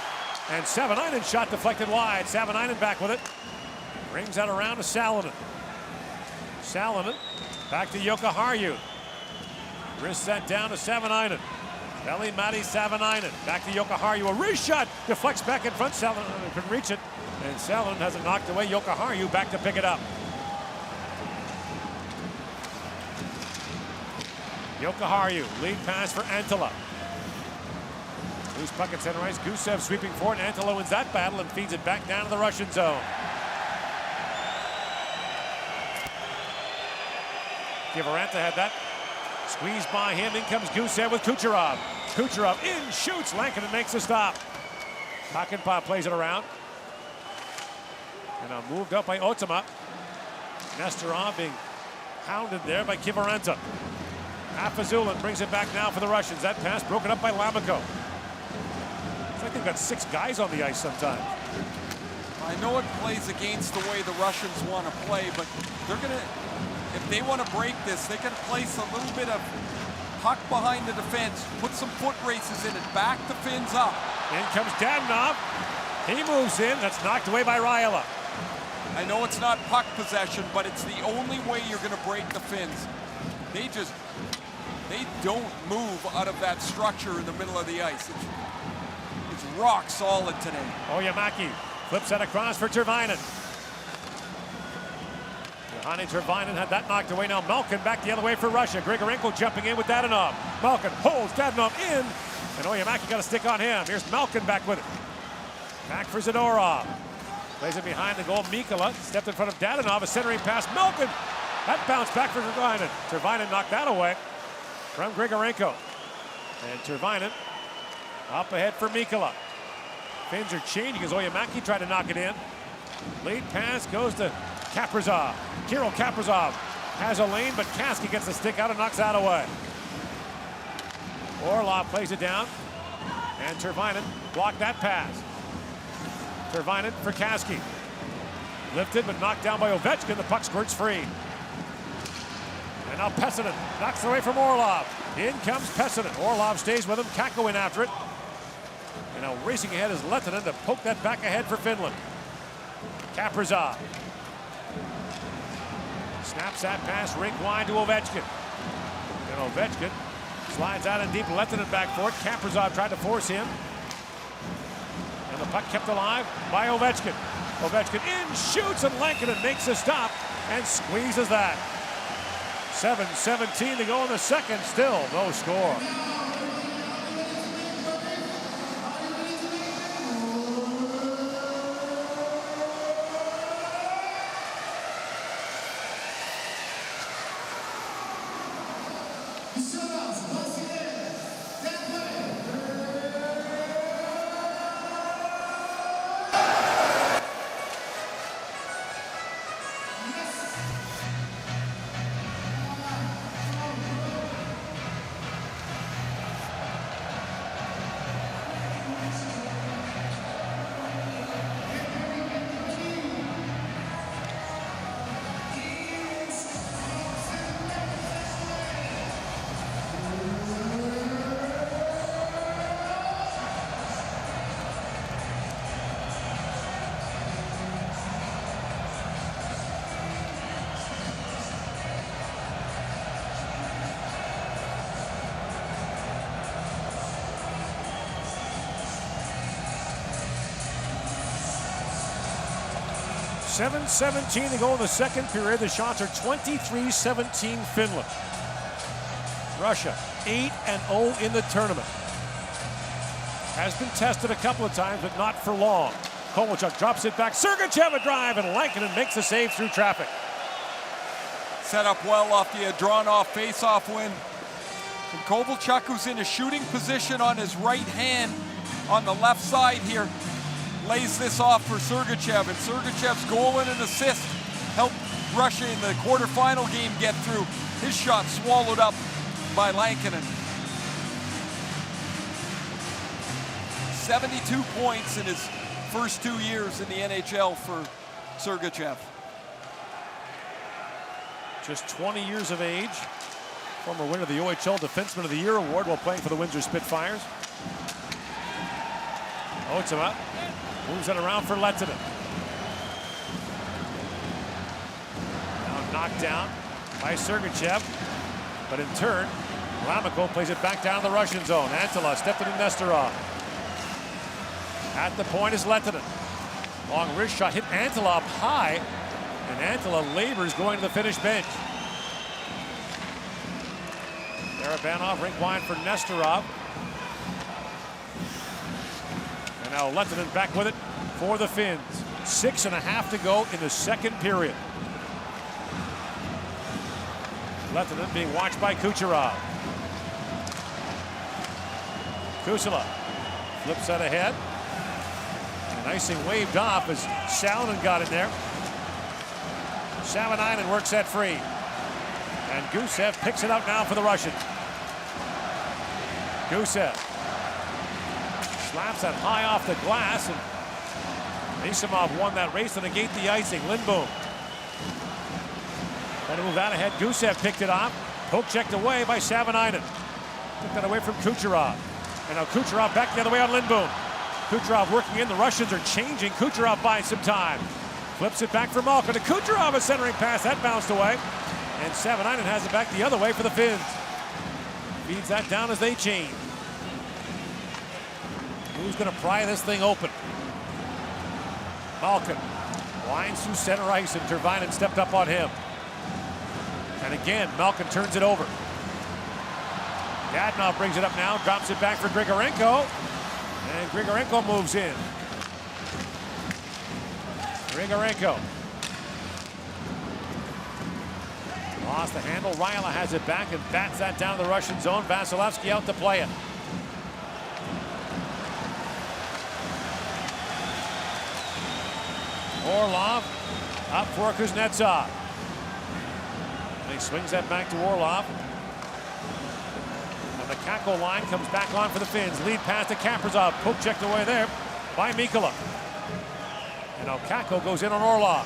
And Savanainen shot deflected wide. Savanainen back with it. Brings that around to Salonen. Salonen back to Jokiharju. Wrist set down to Savanainen. Veli-Matti Savanainen back to Jokiharju. A wrist shot deflects back in front. Salonen couldn't reach it. And Salonen has it knocked away. Jokiharju back to pick it up. Jokiharju, lead pass for Antila. Loose puck at center ice. Gusev sweeping forward. Antila wins that battle and feeds it back down to the Russian zone. Kivaranta had that. Squeezed by him. In comes Gusev with Kucherov. Kucherov in, shoots. Lankinen makes a stop. Hakanpää plays it around. And now moved up by Otama. Nestorov being hounded there by Kivaranta. Afazulin brings it back now for the Russians. That pass broken up by Lamiko. It's like they've got 6 guys on the ice sometimes. I know it plays against the way the Russians want to play, but they're going to, if they want to break this, they can place a little bit of puck behind the defense, put some foot races in it, back the Finns up. In comes Dadonov. He moves in. That's knocked away by Ryala. I know it's not puck possession, but it's the only way you're going to break the Finns. They don't move out of that structure in the middle of the ice. It's rock solid today. Oyemaki flips that across for Tervainen. Johanni Tervainen had that knocked away. Now Malkin back the other way for Russia. Grigorenko jumping in with Dadonov. Malkin holds Dadonov in, and Oyemaki got a stick on him. Here's Malkin back with it. Back for Zadorov. Plays it behind the goal. Mikkola stepped in front of Dadonov. A centering pass. Malkin. That bounced back for Tervainen. Tervainen knocked that away from Grigorenko. And Tervainen up ahead for Mikkola. Finns are changing as Oyemaki tried to knock it in. Lead pass goes to Kaprizov. Kirill Kaprizov has a lane, but Kaski gets the stick out and knocks that away. Orlov plays it down, and Tervainen blocked that pass. Tervainen for Kaski. Lifted, but knocked down by Ovechkin. The puck squirts free. And now Pessinen knocks it away from Orlov. In comes Pessinen. Orlov stays with him. Kakko in after it. And now racing ahead is Lehtinen to poke that back ahead for Finland. Kaprizov. Snaps that pass rink wide to Ovechkin. And Ovechkin slides out in deep. Lehtinen back for it. Kaprizov tried to force him. And the puck kept alive by Ovechkin. Ovechkin in, shoots, and Lankinen makes a stop and squeezes that. 7:17 to go in the second. Still no score. 7:17 to go in the second period. The shots are 23-17 Finland. Russia 8-0 in the tournament. Has been tested a couple of times, but not for long. Kovalchuk drops it back. Sergachev a drive, and Lankinen makes the save through traffic. Set up well off the drawn-off face-off win. And Kovalchuk, who's in a shooting position on his right hand on the left side here, lays this off for Sergachev, and Sergachev's goal and an assist helped Russia in the quarterfinal game get through. His shot swallowed up by Lankinen. 72 points in his first 2 years in the NHL for Sergachev. Just 20 years of age. Former winner of the OHL Defenseman of the Year award while playing for the Windsor Spitfires. Otsama moves it around for Lehtinen. Now knocked down by Sergachev, but in turn, Lamiko plays it back down to the Russian zone. Antila stepped in Nestorov. At the point is Lehtinen. Long wrist shot hit Antila up high, and Antila labors going to the Finnish bench. Barabanov rink wide for Nestorov. And now Lehtinen back with it for the Finns. 6.5 to go in the second period. Lehtinen being watched by Kucherov. Kusala flips that ahead. And icing waved off as Salonen got in there. Savanainen works that free. And Gusev picks it up now for the Russians. Gusev slaps that high off the glass, and Nisimov won that race to negate the icing. Lindboom. Trying to move that ahead. Gusev picked it off. Poke checked away by Savanainen. Took that away from Kucherov. And now Kucherov back the other way on Lindboom. Kucherov working in. The Russians are changing. Kucherov buys some time. Flips it back for Malkin. To Kucherov, a centering pass. That bounced away. And Savanainen has it back the other way for the Finns. Feeds that down as they change. Who's going to pry this thing open? Malkin winds through center ice, and Tervainen stepped up on him. And again, Malkin turns it over. Dadonov brings it up now, drops it back for Grigorenko. And Grigorenko moves in. Grigorenko. Lost the handle. Raila has it back and bats that down to the Russian zone. Vasilevsky out to play it. Orlov up for Kuznetsov. And he swings that back to Orlov. And the Kakko line comes back on for the Finns. Lead pass to Kaprizov. Poke checked away there by Mikkola. And now Kakko goes in on Orlov.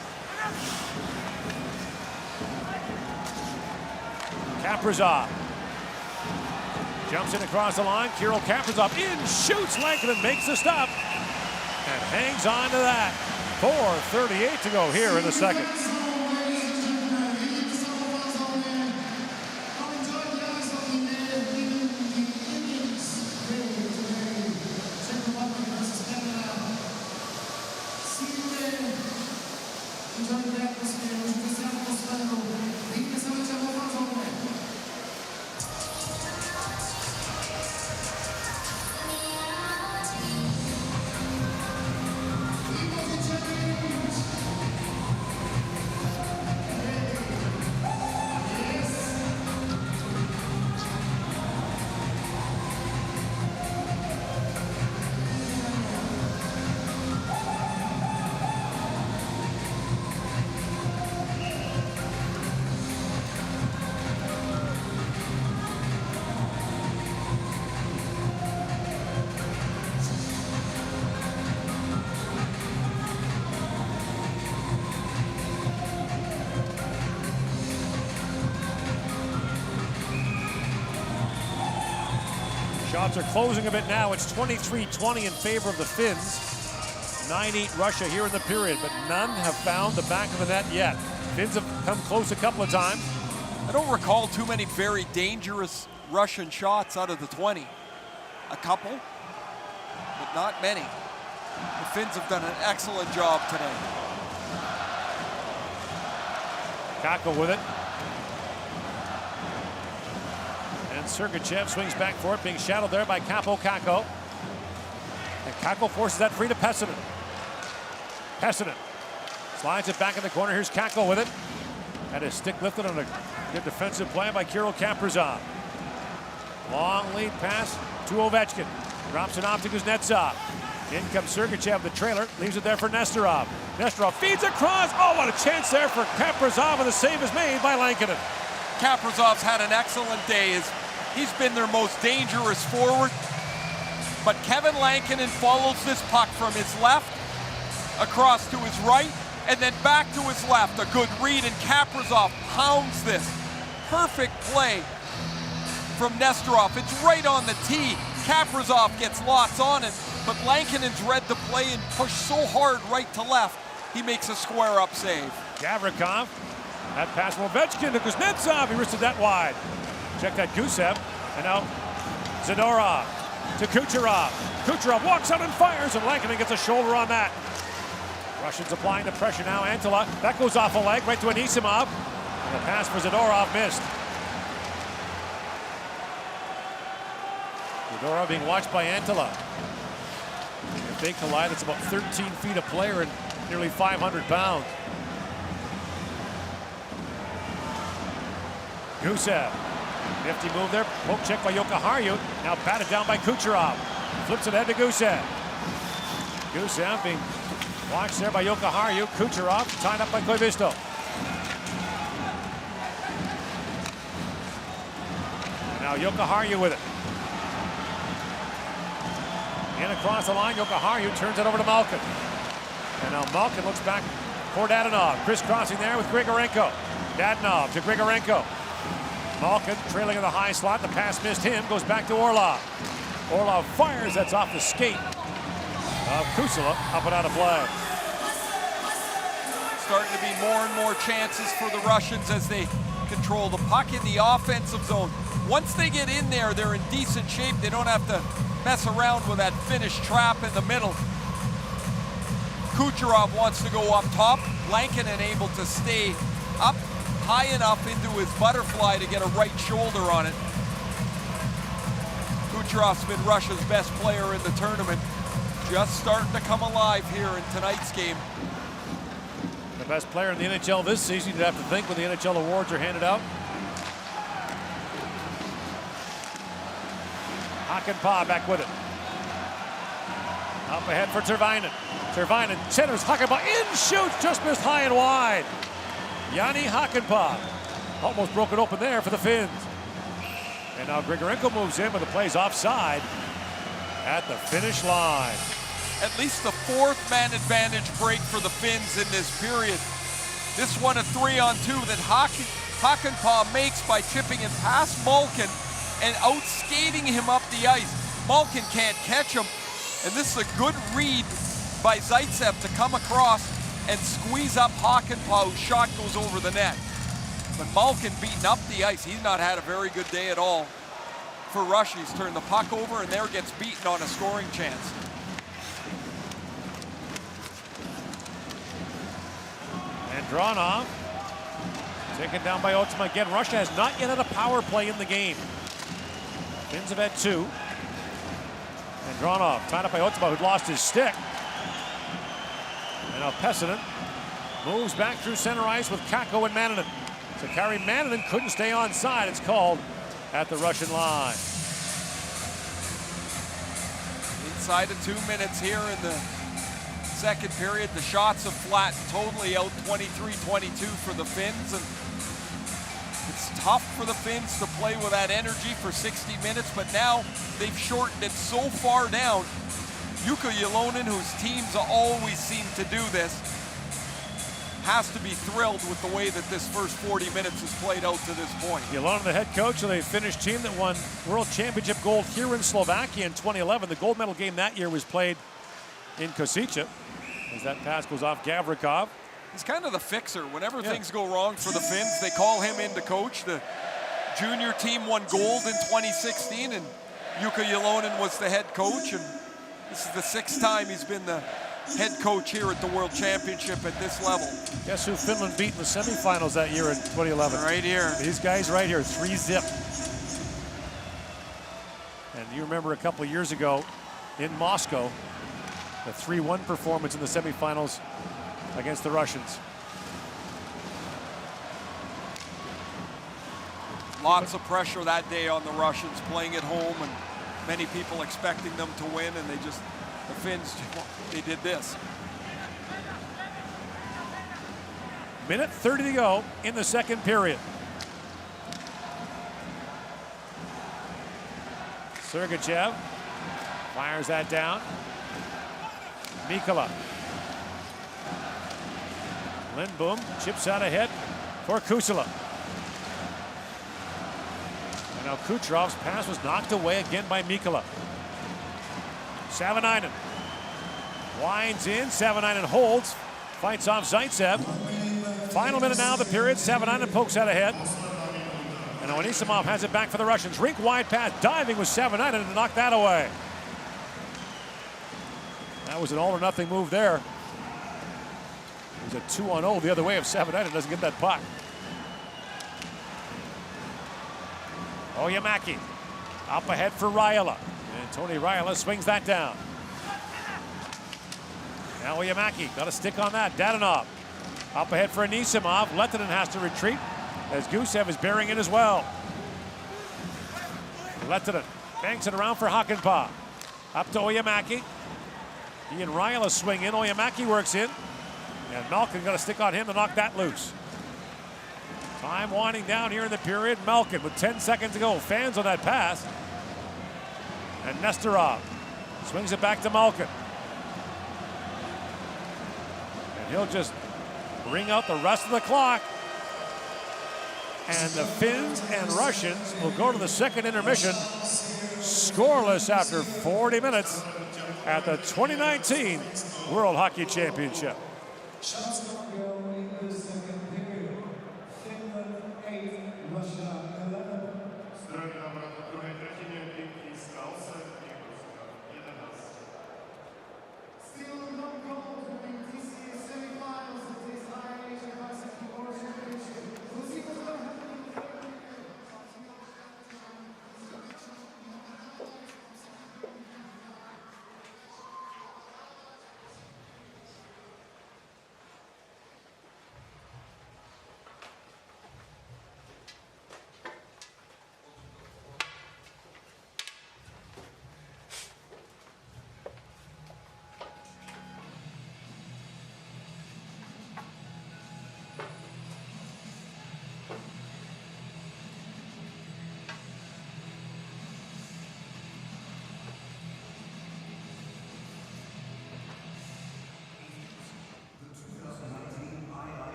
Kaprizov jumps in across the line. Kirill Kaprizov in, shoots, Lankinen makes the stop and hangs on to that. 4:38 to go here in the second. Shots are closing a bit now. It's 23-20 in favor of the Finns. 9-8 Russia here in the period, but none have found the back of the net yet. Finns have come close a couple of times. I don't recall too many very dangerous Russian shots out of the 20. A couple, but not many. The Finns have done an excellent job today. Kakko with it. And Sergachev swings back for it, being shadowed there by Kaapo Kakko. And Kakko forces that free to Pessinen. Pessinen slides it back in the corner. Here's Kakko with it. Had his stick lifted on a good defensive play by Kirill Kaprizov. Long lead pass to Ovechkin. Drops it off to Kuznetsov. In comes Sergachev, the trailer. Leaves it there for Nestorov. Nestorov feeds across. Oh, what a chance there for Kaprizov, and the save is made by Lankinen. Kaprizov's had an excellent day. He's been their most dangerous forward. But Kevin Lankinen follows this puck from his left, across to his right, and then back to his left. A good read, and Kaprizov pounds this. Perfect play from Nestorov. It's right on the tee. Kaprizov gets lots on it, but Lankinen's read the play and pushed so hard right to left, he makes a square-up save. Gavrikov, that pass from Ovechkin to Kuznetsov. He wristed that wide. Check that Gusev, and now Zadorov to Kucherov. Kucherov walks out and fires, and Lankinen gets a shoulder on that. Russians applying the pressure now. Antila, that goes off a leg right to Anisimov. And the pass for Zadorov missed. Zadorov being watched by Antila. If they collide, it's about 13 feet a player and nearly 500 pounds. Gusev, nifty move there. Poke check by Jokiharju. Now batted down by Kucherov. Flips it ahead to Gusev. Gusev being watched there by Jokiharju. Kucherov tied up by Koivisto. Now Jokiharju with it. In across the line, Jokiharju turns it over to Malkin. And now Malkin looks back for Dadonov. Crisscrossing there with Grigorenko. Dadonov to Grigorenko. Malkin trailing in the high slot. The pass missed him. Goes back to Orlov. Orlov fires. That's off the skate of Kusela. Up and out of play. Starting to be more and more chances for the Russians as they control the puck in the offensive zone. Once they get in there, they're in decent shape. They don't have to mess around with that finished trap in the middle. Kucherov wants to go up top. Lankinen able to stay up high enough into his butterfly to get a right shoulder on it. Kucherov's been Russia's best player in the tournament. Just starting to come alive here in tonight's game. The best player in the NHL this season, you'd have to think, when the NHL awards are handed out. Hakanpää back with it. Up ahead for Tervainen. Tervainen centers Hakanpää in, shoots, just missed high and wide. Jani Hakanpää almost broke it open there for the Finns. And now Grigorenko moves in, but the play's offside at the finish line. At least the fourth man advantage break for the Finns in this period. This one a 3-on-2 that Hakanpää makes by chipping him past Malkin and out-skating him up the ice. Malkin can't catch him, and this is a good read by Zaitsev to come across and squeeze up Hakanpää, whose shot goes over the net. But Malkin beating up the ice. He's not had a very good day at all for Russia. He's turned the puck over and there gets beaten on a scoring chance. And Dronov taken down by Otsma again. Russia has not yet had a power play in the game. Finns have had two. And Dronov tied up by Otsma, who'd lost his stick. And now Pessinen moves back through center ice with Kakko and Manninen. So Kari Manninen couldn't stay on side. It's called at the Russian line. Inside of 2 minutes here in the second period, the shots have flattened totally out 23-22 for the Finns. And it's tough for the Finns to play with that energy for 60 minutes, but now they've shortened it so far down. Jukka Jalonen, whose teams always seem to do this, has to be thrilled with the way that this first 40 minutes has played out to this point. Jalonen, the head coach of the Finnish team that won World Championship gold here in Slovakia in 2011. The gold medal game that year was played in Košice. As that pass goes off Gavrikov. He's kind of the fixer. Whenever things go wrong for the Finns, they call him in to coach. The junior team won gold in 2016, and Jukka Jalonen was the head coach. And this is the 6th time he's been the head coach here at the World Championship at this level. Guess who Finland beat in the semifinals that year in 2011? Right here. These guys right here, 3-zip. And you remember a couple of years ago in Moscow, the 3-1 performance in the semifinals against the Russians. Lots of pressure that day on the Russians, playing at home, and many people expecting them to win, and the Finns, they did this. Minute 30 to go in the second period. Sergachev fires that down. Mikkola. Lindbom chips out ahead for Kusala. And now Kucherov's pass was knocked away again by Mikkola. Savanainen winds in. Savanainen holds. Fights off Zaitsev. Final minute now of the period. Savanainen pokes out ahead. And Anisimov has it back for the Russians. Rink wide pass. Diving with Savanainen to knock that away. That was an all or nothing move there. It was a 2-on-0 the other way if Savanainen doesn't get that puck. Oyemaki up ahead for Raila. And Tony Raila swings that down. Now Oyemaki got a stick on that. Dadonov up ahead for Anisimov. Lehtinen has to retreat as Gusev is bearing it as well. Lehtinen banks it around for Hakanpää. Up to Oyemaki. He and Raila swing in. Oyemaki works in. And Malkin got a stick on him to knock that loose. Time winding down here in the period. Malkin with 10 seconds to go. Fans on that pass. And Nestorov swings it back to Malkin. And he'll just bring out the rest of the clock. And the Finns and Russians will go to the second intermission scoreless after 40 minutes at the 2019 World Hockey Championship.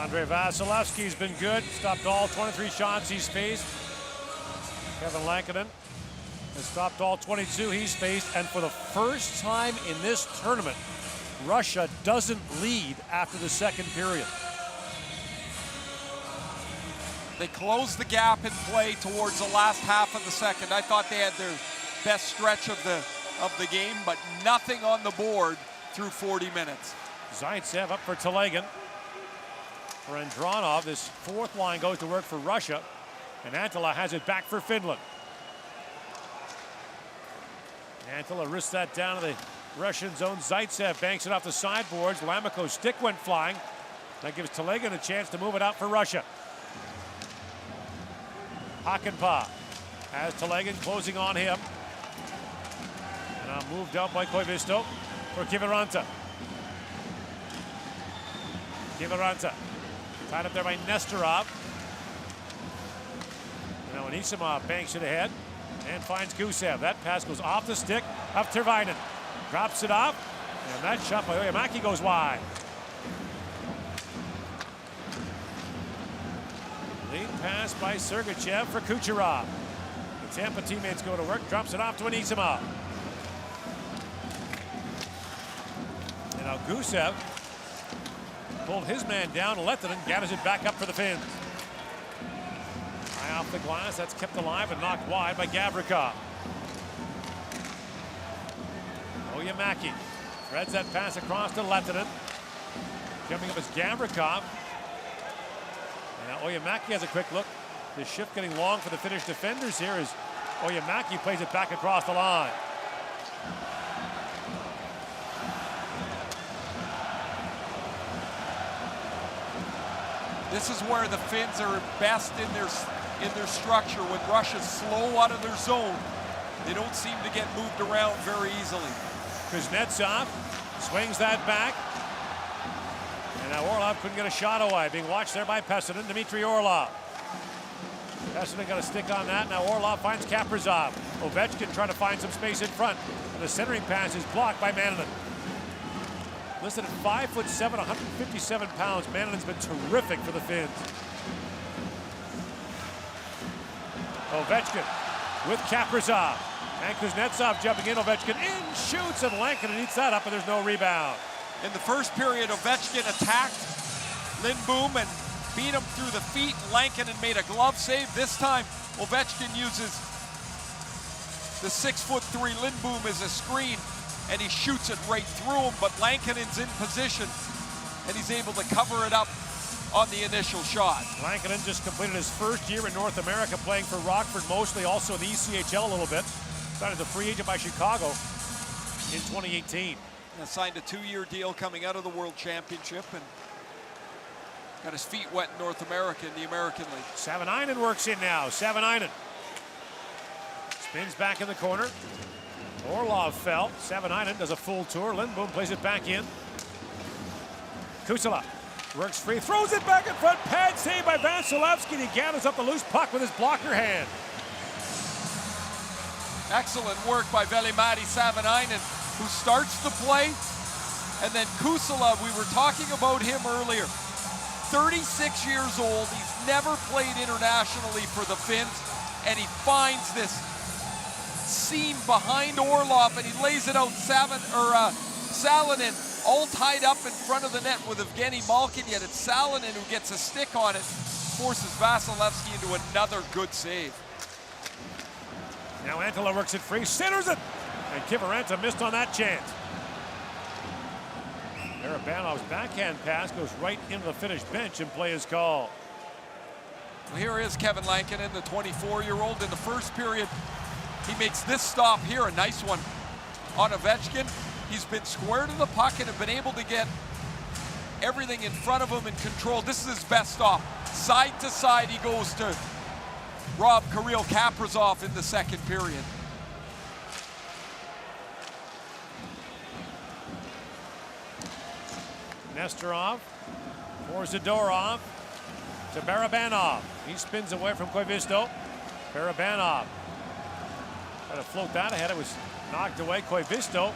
Andrei Vasilevsky's been good. Stopped all 23 shots he's faced. Kevin Lankinen has stopped all 22 he's faced. And for the first time in this tournament, Russia doesn't lead after the second period. They closed the gap in play towards the last half of the second. I thought they had their best stretch of the game, but nothing on the board through 40 minutes. Zaitsev up for Telegin. For Andronov, this fourth line goes to work for Russia, and Antila has it back for Finland. Antila risks that down to the Russian zone. Zaitsev banks it off the sideboards. Lameko's stick went flying. That gives Telegin a chance to move it out for Russia. Hakanpää has Telegin closing on him. And now moved out by Koivisto for Kiviranta. Kiviranta tied up there by Nestorov. Now Anisimov banks it ahead and finds Gusev. That pass goes off the stick of Tervainen. Drops it off, and that shot by Oyemaki goes wide. Lead pass by Sergachev for Kucherov. The Tampa teammates go to work, drops it off to Anisimov. And now Gusev pulled his man down. Lehtinen gathers it back up for the Finns. High off the glass, that's kept alive and knocked wide by Gavrikov. Oyemaki threads that pass across to Lehtinen. Coming up is Gavrikov. And now Oyemaki has a quick look. The shift getting long for the Finnish defenders here as Oyemaki plays it back across the line. This is where the Finns are best in their structure. When Russia's slow out of their zone, they don't seem to get moved around very easily. Kuznetsov swings that back. And now Orlov couldn't get a shot away. Being watched there by Pessonen, Dmitry Orlov. Pessonen got a stick on that. Now Orlov finds Kaprizov. Ovechkin trying to find some space in front. And the centering pass is blocked by Mannanen. Listed at 5'7", 157 pounds. Mannenen's been terrific for the Finns. Ovechkin with Kaprizov. And Kuznetsov jumping in. Ovechkin in, shoots, and Lankinen eats that up, and there's no rebound. In the first period, Ovechkin attacked Lindboom and beat him through the feet. Lankinen made a glove save. This time, Ovechkin uses the 6'3" Lindboom as a screen, and he shoots it right through him, but Lankinen's in position, and he's able to cover it up on the initial shot. Lankinen just completed his first year in North America, playing for Rockford mostly, also in the ECHL a little bit. Signed as a free agent by Chicago in 2018. And signed a 2-year deal coming out of the World Championship and got his feet wet in North America in the American League. Savanainen works in now. Savanainen spins back in the corner. Orlov fell. Savanainen does a full tour. Lindboom plays it back in. Kusala works free, throws it back in front. Pad save by Vasilevsky. He gathers up the loose puck with his blocker hand. Excellent work by Veli-Matti Savanainen, who starts the play. And then Kusala, we were talking about him earlier. 36 years old. He's never played internationally for the Finns. And he finds this seam behind Orlov, and he lays it out. Salonen all tied up in front of the net with Evgeny Malkin, yet it's Salonen who gets a stick on it, forces Vasilevsky into another good save. Now Antila works it free, centers it, and Kiviranta missed on that chance. Barabanov's backhand pass goes right into the Finnish bench, and play is called. Well, here is Kevin Lankinen, the 24-year-old. In the first period, he makes this stop here, a nice one on Ovechkin. He's been square to the puck and have been able to get everything in front of him and control. This is his best stop. Side to side, he goes to rob Kirill Kaprizov in the second period. Nestorov for Zadorov to Barabanov. He spins away from Koivisto. Barabanov tried to float that ahead. It was knocked away. Koivisto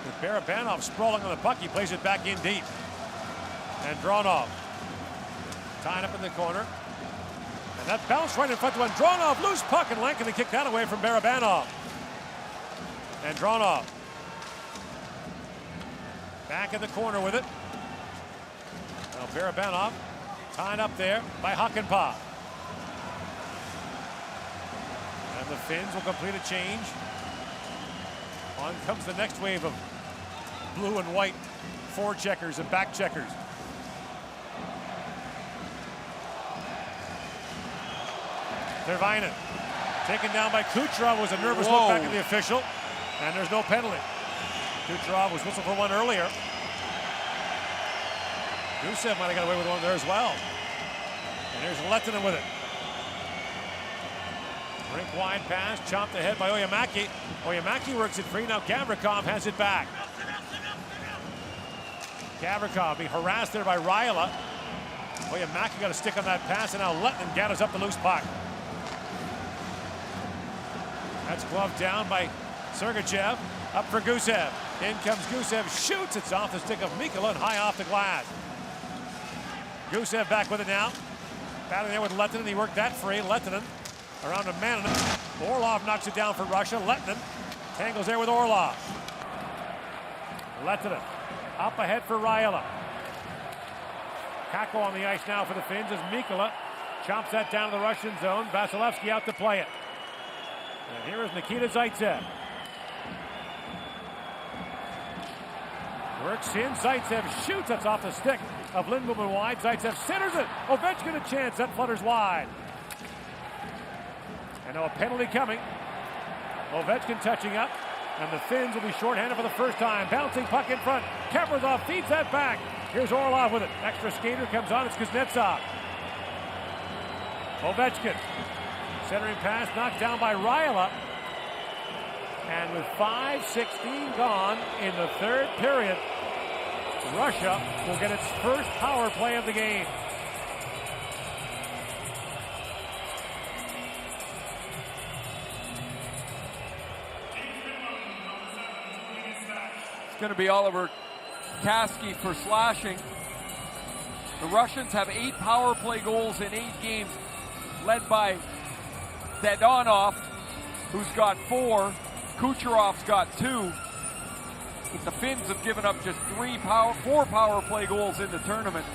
with Barabanov sprawling on the puck. He plays it back in deep. Andronov Tied up in the corner. And that bounced right in front of Andronov. Loose puck, and Lankinen kicked that away from Barabanov. Andronov. Back in the corner with it. Now Barabanov tied up there by Hakanpää. And the Finns will complete a change. On comes the next wave of blue and white forecheckers and back checkers. Tervainen taken down by Kucherov. Was a nervous look back at the official, and there's no penalty. Kucherov was whistled for one earlier. Gusev might have got away with one there as well. And here's Lehtinen with it. Rink wide pass, chopped ahead by Oyemaki. Oyemaki works it free. Now Gavrikov has it back. Gavrikov being harassed there by Raila. Oyemaki got a stick on that pass, and now Lehtinen gathers up the loose puck. That's gloved down by Sergachev. Up for Gusev. In comes Gusev, shoots. It's off the stick of Mikkola and high off the glass. Gusev back with it now. Battling there with Lehtinen. He worked that free. Lehtinen around a man. Orlov knocks it down for Russia. Lehtinen tangles there with Orlov. Lehtinen up ahead for Raila. Kakko on the ice now for the Finns as Mikkola chops that down to the Russian zone. Vasilevsky out to play it. And here is Nikita Zaitsev. Works in, Zaitsev shoots, that's off the stick of Lindblom and wide. Zaitsev centers it, Ovechkin a chance, that flutters wide. And now a penalty coming. Ovechkin touching up, and the Finns will be shorthanded for the first time. Bouncing puck in front, Kaprizov feeds that back. Here's Orlov with it, extra skater comes on, it's Kuznetsov. Ovechkin, centering pass knocked down by Raila. And with 5:16 gone in the third period, Russia will get its first power play of the game. It's going to be Oliver Kasky for slashing. The Russians have 8 power play goals in 8 games, led by Dadonov, who's got 4. Kucherov's got 2. But the Finns have given up just 4 power play goals in the tournament.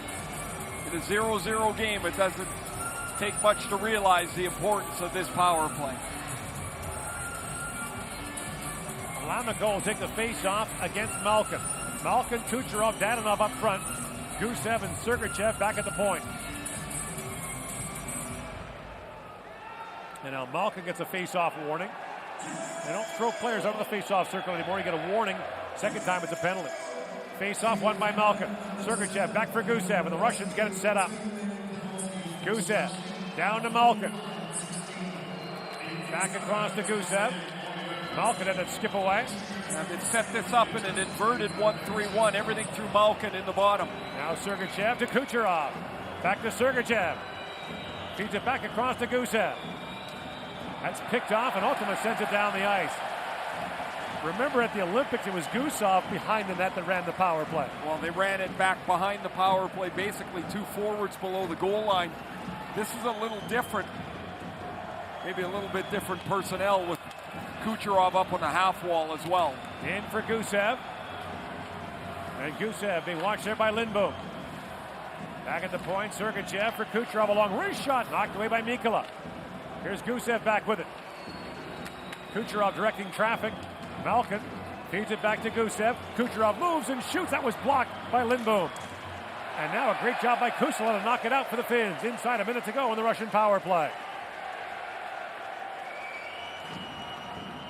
In a 0-0 game, it doesn't take much to realize the importance of this power play. Lammikko will take the face-off against Malkin. Malkin, Kucherov, Dadonov up front. Gusev and Sergachev back at the point. And now Malkin gets a face-off warning. They don't throw players out of the face-off circle anymore. You get a warning. Second time it's a penalty. Face-off won by Malkin. Sergachev back for Gusev, and the Russians get it set up. Gusev down to Malkin. Back across to Gusev. Malkin had to skip away. And they set this up in an inverted 1-3-1. Everything through Malkin in the bottom. Now Sergachev to Kucherov. Back to Sergachev. Feeds it back across to Gusev. That's picked off, and Ultima sends it down the ice. Remember at the Olympics, it was Gusov behind the net that ran the power play. Well, they ran it back behind the power play, basically 2 forwards below the goal line. This is a little different, maybe a little bit different personnel with Kucherov up on the half wall as well. In for Gusev. And Gusev being watched there by Lindblom. Back at the point, Sergachev for Kucherov, a long wrist shot, knocked away by Mikkola. Here's Gusev back with it. Kucherov directing traffic. Malkin feeds it back to Gusev. Kucherov moves and shoots. That was blocked by Lindblom. And now a great job by Kusala to knock it out for the Finns. Inside a minute to go in the Russian power play.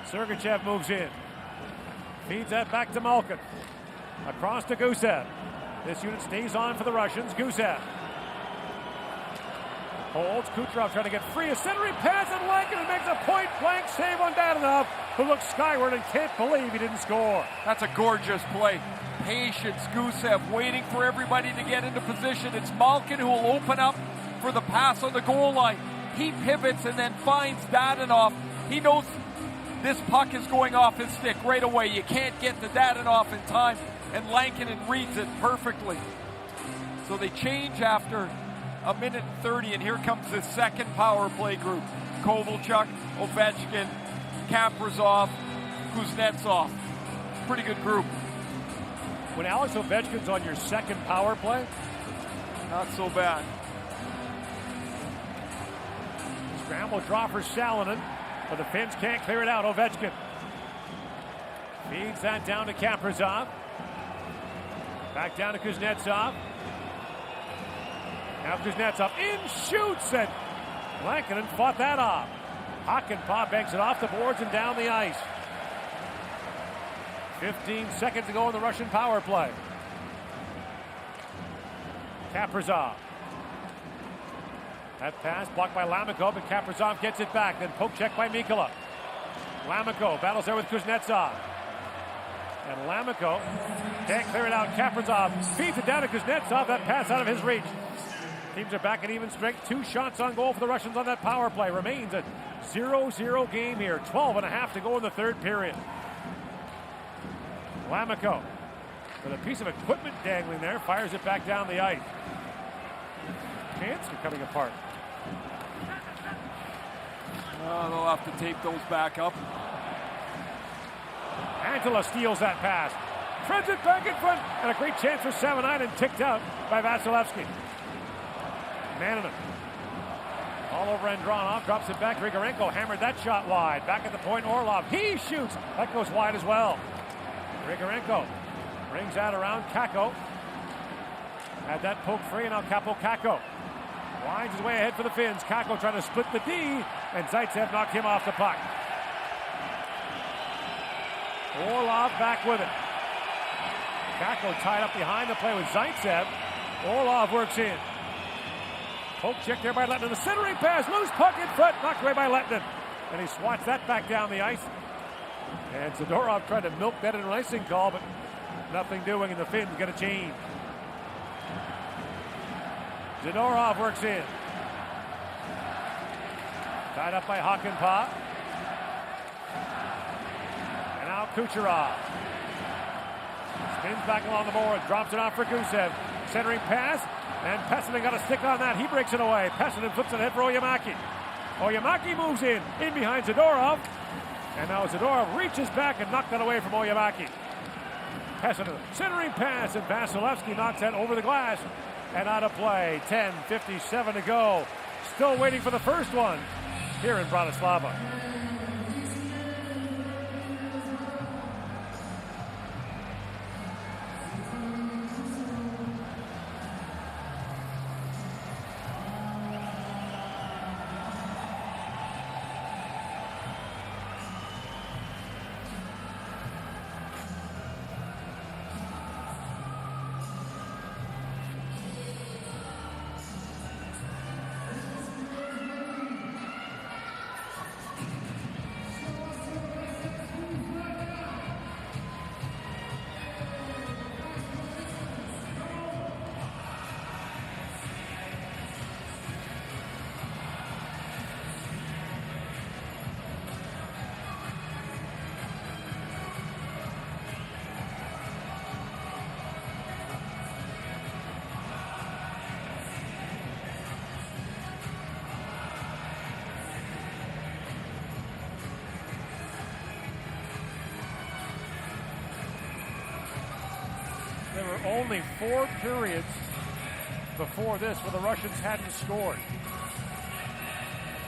Sergachev moves in. Feeds that back to Malkin. Across to Gusev. This unit stays on for the Russians. Gusev holds. Kucherov trying to get free. A centering pass, and Lankinen makes a point-blank save on Dadonov, who looks skyward and can't believe he didn't score. That's a gorgeous play. Patience, Gusev waiting for everybody to get into position. It's Malkin who will open up for the pass on the goal line. He pivots and then finds Dadonov. He knows this puck is going off his stick right away. You can't get to Dadonov in time, and Lankinen reads it perfectly. So they change after a minute and 30, and here comes the second power play group. Kovalchuk, Ovechkin, Kaprizov, Kuznetsov. Pretty good group. When Alex Ovechkin's on your second power play, not so bad. Scramble draw for Salonen, but the Finns can't clear it out. Ovechkin feeds that down to Kaprizov. Back down to Kuznetsov. Now Kuznetsov in, shoots, and Lankinen fought that off. Hakanpää banks it off the boards and down the ice. 15 seconds to go in the Russian power play. Kaprizov. That pass blocked by Lammikko, but Kaprizov gets it back. Then poke check by Mikkola. Lammikko battles there with Kuznetsov. And Lammikko can't clear it out. Kaprizov feeds it down to Kuznetsov. That pass out of his reach. Teams are back at even strength. 2 shots on goal for the Russians on that power play. Remains a 0-0 game here. 12.5 to go in the third period. Lammikko with a piece of equipment dangling there. Fires it back down the ice. Pants are coming apart. They'll have to tape those back up. Antila steals that pass. Threads it back in front. And a great chance for Semifinals, ticked out by Vasilevsky. Mannanen. All over Andronov. Drops it back. Grigorenko hammered that shot wide. Back at the point, Orlov. He shoots. That goes wide as well. Grigorenko brings that around. Kakko had that poke free, and now Capo Kakko winds his way ahead for the Finns. Kakko trying to split the D, and Zaitsev knocked him off the puck. Orlov back with it. Kakko tied up behind the play with Zaitsev. Orlov works in. Poke check there by Lettinen. The centering pass, loose puck in front, knocked away by Lettinen. And he swats that back down the ice. And Zadorov tried to milk that in an icing call, but nothing doing, and the Finns get a change. Zadorov works in. Tied up by Hakanpää. And now Kucherov. Spins back along the board, drops it off for Gusev. Centering pass, and Pessonen got a stick on that. He breaks it away. Pessonen flips it ahead for Oyemaki. Oyemaki moves in behind Zadorov. And now Zadorov reaches back and knocked that away from Oyemaki. Pessonen, centering pass, and Vasilevsky knocks that over the glass and out of play. 10:57 to go. Still waiting for the first one here in Bratislava. There were only 4 periods before this where the Russians hadn't scored.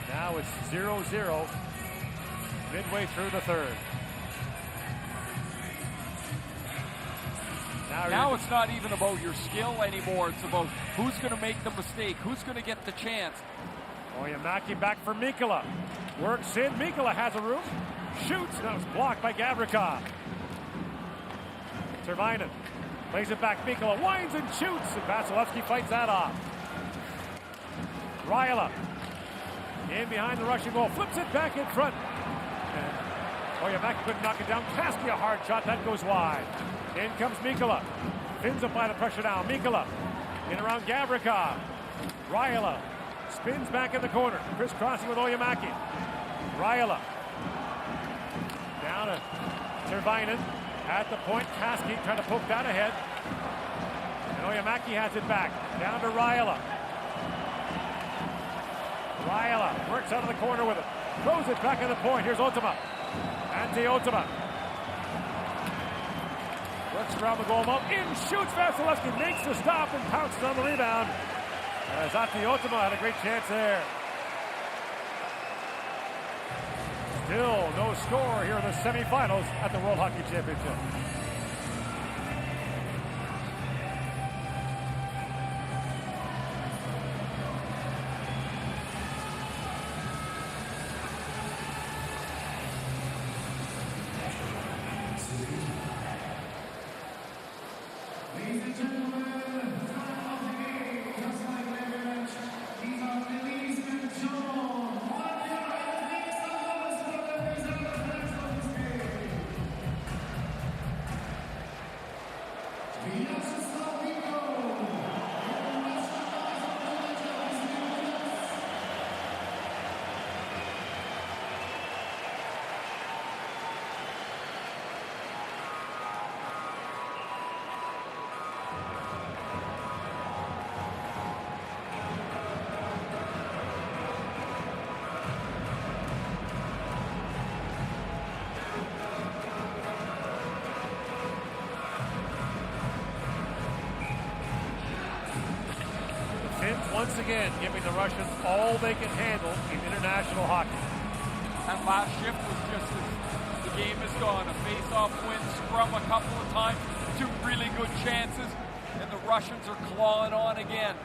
Now it's 0-0 midway through the third. Now it's not even about your skill anymore. It's about who's going to make the mistake, who's going to get the chance. Oyemaki back for Mikkola. Works in. Mikkola has a room. Shoots. That was blocked by Gavrikov. Tervainen plays it back. Mikkola winds and shoots. And Vasilevsky fights that off. Raila in behind the Russian goal. Flips it back in front. And Oyemaki couldn't knock it down. Kasky a hard shot. That goes wide. In comes Mikkola. Finns apply the pressure now. Mikkola in around Gavrikov. Raila spins back in the corner. Crisscrossing with Oyemaki. Raila down to Tervainen at the point. Kasky trying to poke that ahead. And Oyemaki has it back. Down to Raila. Raila works out of the corner with it. Throws it back at the point. Here's Otama. Antti Otama. Works around the goal mouth. In shoots. Vasilevsky makes the stop and pounces on the rebound. As Antti Otama had a great chance there. Still no score here in the semifinals at the World Hockey Championship. Once again, giving the Russians all they can handle in international hockey. That last shift was just as the game is gone. A face-off win, scrum a couple of times, 2 really good chances, and the Russians are clawing on again.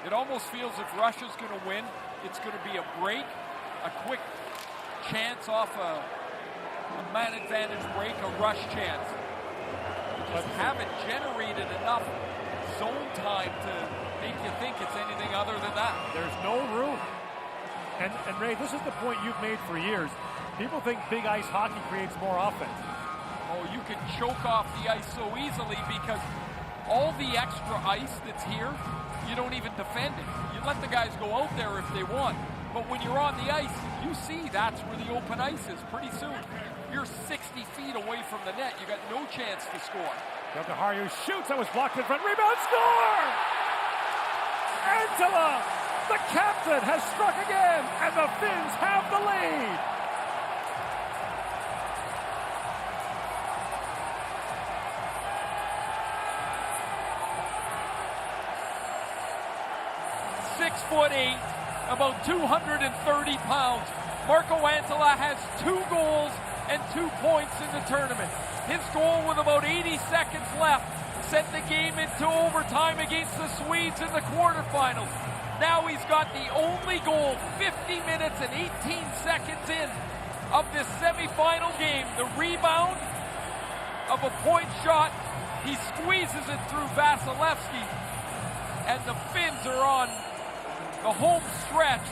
It almost feels if Russia's going to win, it's going to be a break, a quick chance off a man advantage break, a rush chance. They just haven't generated enough zone time to make you think it's anything other than that. There's no room. And Ray, this is the point you've made for years. People think big ice hockey creates more offense. Oh, you can choke off the ice so easily because all the extra ice that's here, you don't even defend it. You let the guys go out there if they want. But when you're on the ice, you see that's where the open ice is pretty soon. You're 60 feet away from the net. You got no chance to score. Jokiharju shoots. That was blocked in front. Rebound, score! Antila, the captain, has struck again, and the Finns have the lead. .6'8", about 230 pounds. Marco Antila has 2 goals and 2 points in the tournament. His goal with about 80 seconds left sent the game into overtime against the Swedes in the quarterfinals. Now he's got the only goal 50 minutes and 18 seconds in of this semifinal game. The rebound of a point shot. He squeezes it through Vasilevsky, and the Finns are on the home stretch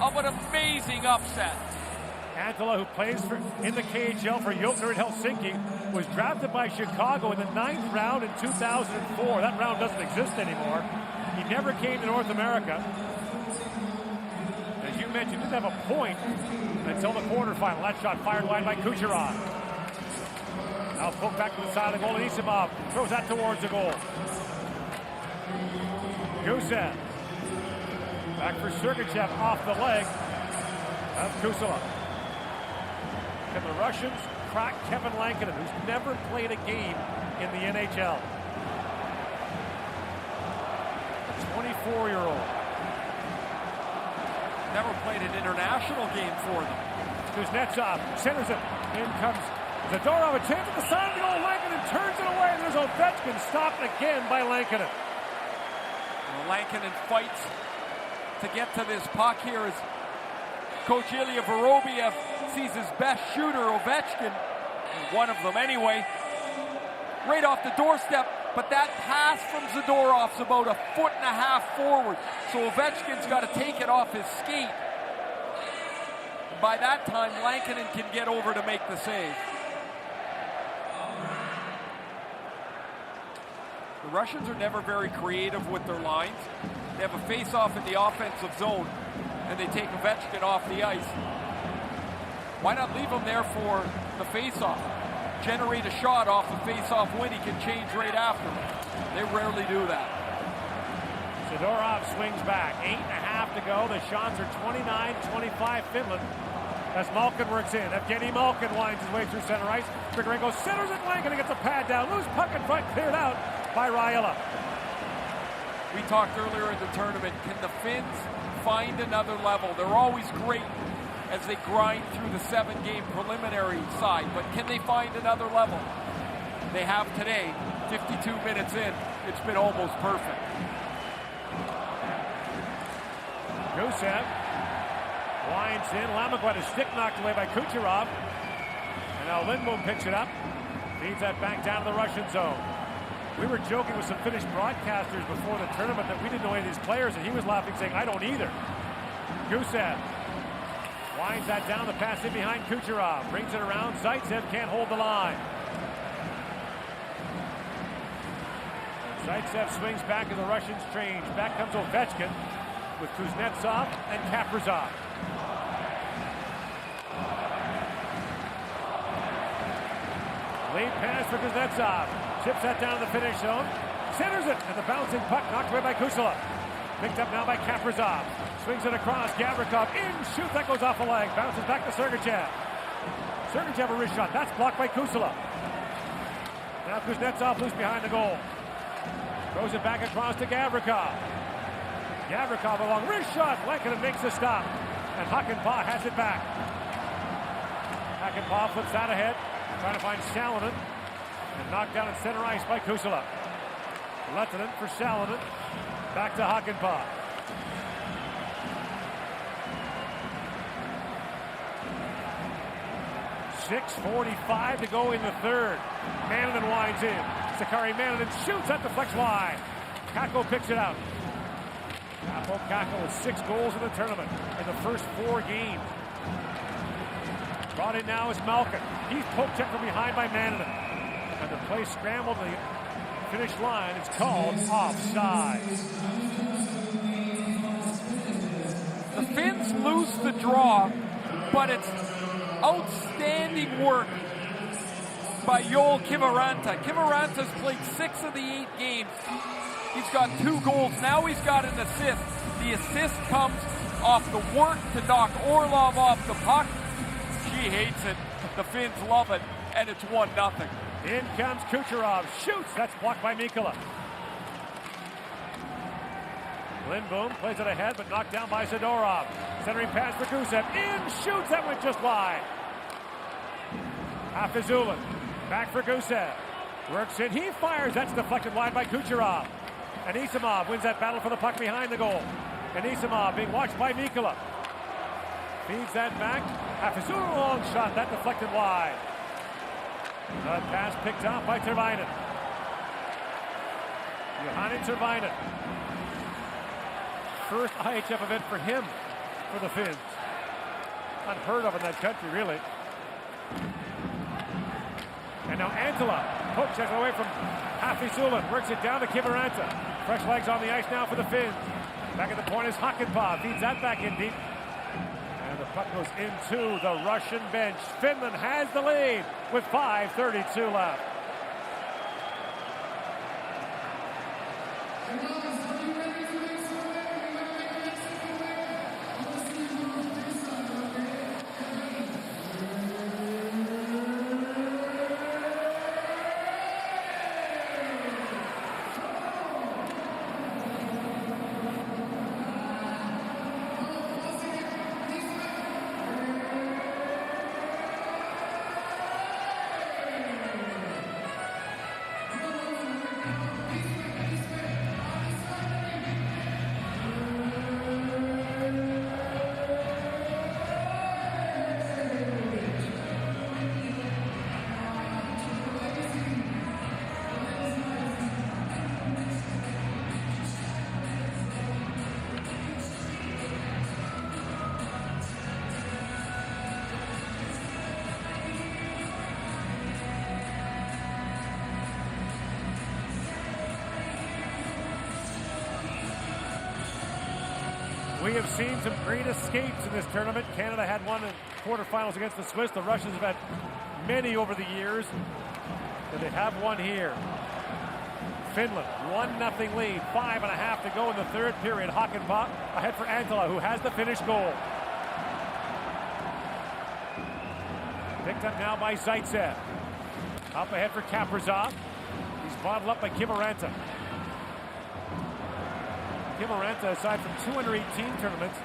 of an amazing upset. Antila, who plays in the KHL for Jotner in Helsinki, was drafted by Chicago in the 9th round in 2004. That round doesn't exist anymore. He never came to North America. As you mentioned, didn't have a point until the quarterfinal. That shot fired wide by Kucherov. Now poked back to the side of the goal, and Isimov throws that towards the goal. Gusev. Back for Sergachev off the leg. That's Kusela. Can the Russians crack Kevin Lankinen, who's never played a game in the NHL? A 24-year-old. Never played an international game for them. Kuznetsov centers it. In comes Zadorov. A chance at the side of the goal. Lankinen turns it away. There's Ovechkin stopped again by Lankinen. Well, Lankinen fights to get to this puck here as Coach Ilya Vorobiev sees his best shooter, Ovechkin, one of them anyway, right off the doorstep, but that pass from Zadorov's about 1.5 feet forward, so Ovechkin's got to take it off his skate. By that time, Lankinen can get over to make the save. The Russians are never very creative with their lines. They have a face-off in the offensive zone, and they take Ovechkin off the ice. Why not leave him there for the face-off? Generate a shot off a face-off win. He can change right after. They rarely do that. Sidorov swings back. 8.5 to go. The shots are 29-25 Finland. As Malkin works in. Evgeny Malkin winds his way through center ice. Grigorenko centers it blank and gets a pad down. Loose puck in front, cleared out by Raila. We talked earlier in the tournament, can the Finns find another level? They're always great as they grind through the 7-game preliminary side, but can they find another level? They have today. 52 minutes in, it's been almost perfect. Gusev winds in. Lamaguet is stick knocked away by Kucherov. And now Lindblom picks it up. Feeds that back down to the Russian zone. We were joking with some Finnish broadcasters before the tournament that we didn't know any of these players, and he was laughing, saying, I don't either. Gusev winds that down, the pass in behind Kucherov. Brings it around. Zaitsev can't hold the line. Zaitsev swings back as the Russians change. Back comes Ovechkin with Kuznetsov and Kaprizov. Lead pass for Kuznetsov. Chips that down to the finish zone. Centers it, and the bouncing puck knocked away by Kusula. Picked up now by Kaprizov. Swings it across. Gavrikov in, shoots, that goes off a leg. Bounces back to Sergachev. Sergachev a wrist shot. That's blocked by Kusula. Now Kuznetsov loose behind the goal. Throws it back across to Gavrikov. Gavrikov a long wrist shot. Lehkonen makes the stop. And Hakanpää has it back. Hakanpää flips that ahead. Trying to find Salonen. And knocked down in center ice by Kusula. Lehkonen for Salonen. Back to Hakanpää. .6:45 to go in the third. Mannanen winds in. Sakari Mannanen shoots, that deflects wide. Kakko picks it out. Kaapo Kakko with 6 goals in the tournament in the first 4 games. Brought in now is Malkin. He's poke checked from behind by Mannanen. And the play scrambled to the finish line. It's called offside. The Finns lose the draw, but it's outstanding work by Joel Kiviranta. Kiviranta's played 6 of the 8 games. He's got 2 goals. Now he's got an assist. The assist comes off the work to knock Orlov off the puck. She hates it. The Finns love it, and it's 1-0. In comes Kucherov. Shoots. That's blocked by Mikkola. Lindblom plays it ahead, but knocked down by Zadorov. Centering pass for Gusev. In, shoots. That went just wide. Afizulin. Back for Gusev. Works in. He fires. That's deflected wide by Kucherov. And Isamov wins that battle for the puck behind the goal. And Isamov being watched by Mikkola. Feeds that back. Afizulin, long shot. That deflected wide. The pass picked up by Tervainen. Johannes Tervainen. First IIHF event for him, for the Finns. Unheard of in that country, really. And now Antila poke checks away from Afizulin. Works it down to Kiviranta. Fresh legs on the ice now for the Finns. Back at the point is Hakanpää. Feeds that back in deep. And the puck goes into the Russian bench. Finland has the lead with 5:32 left. We have seen some great escapes in this tournament. Canada had one in quarterfinals against the Swiss. The Russians have had many over the years. And they have one here. Finland. 1-0 lead. 5.5 to go in the third period. Hakanpää ahead for Antila, who has the finished goal. Picked up now by Zaitsev. Up ahead for Kaprizov. He's bottled up by Kiviranta. Kiviranta, aside from 2 under-18 tournaments,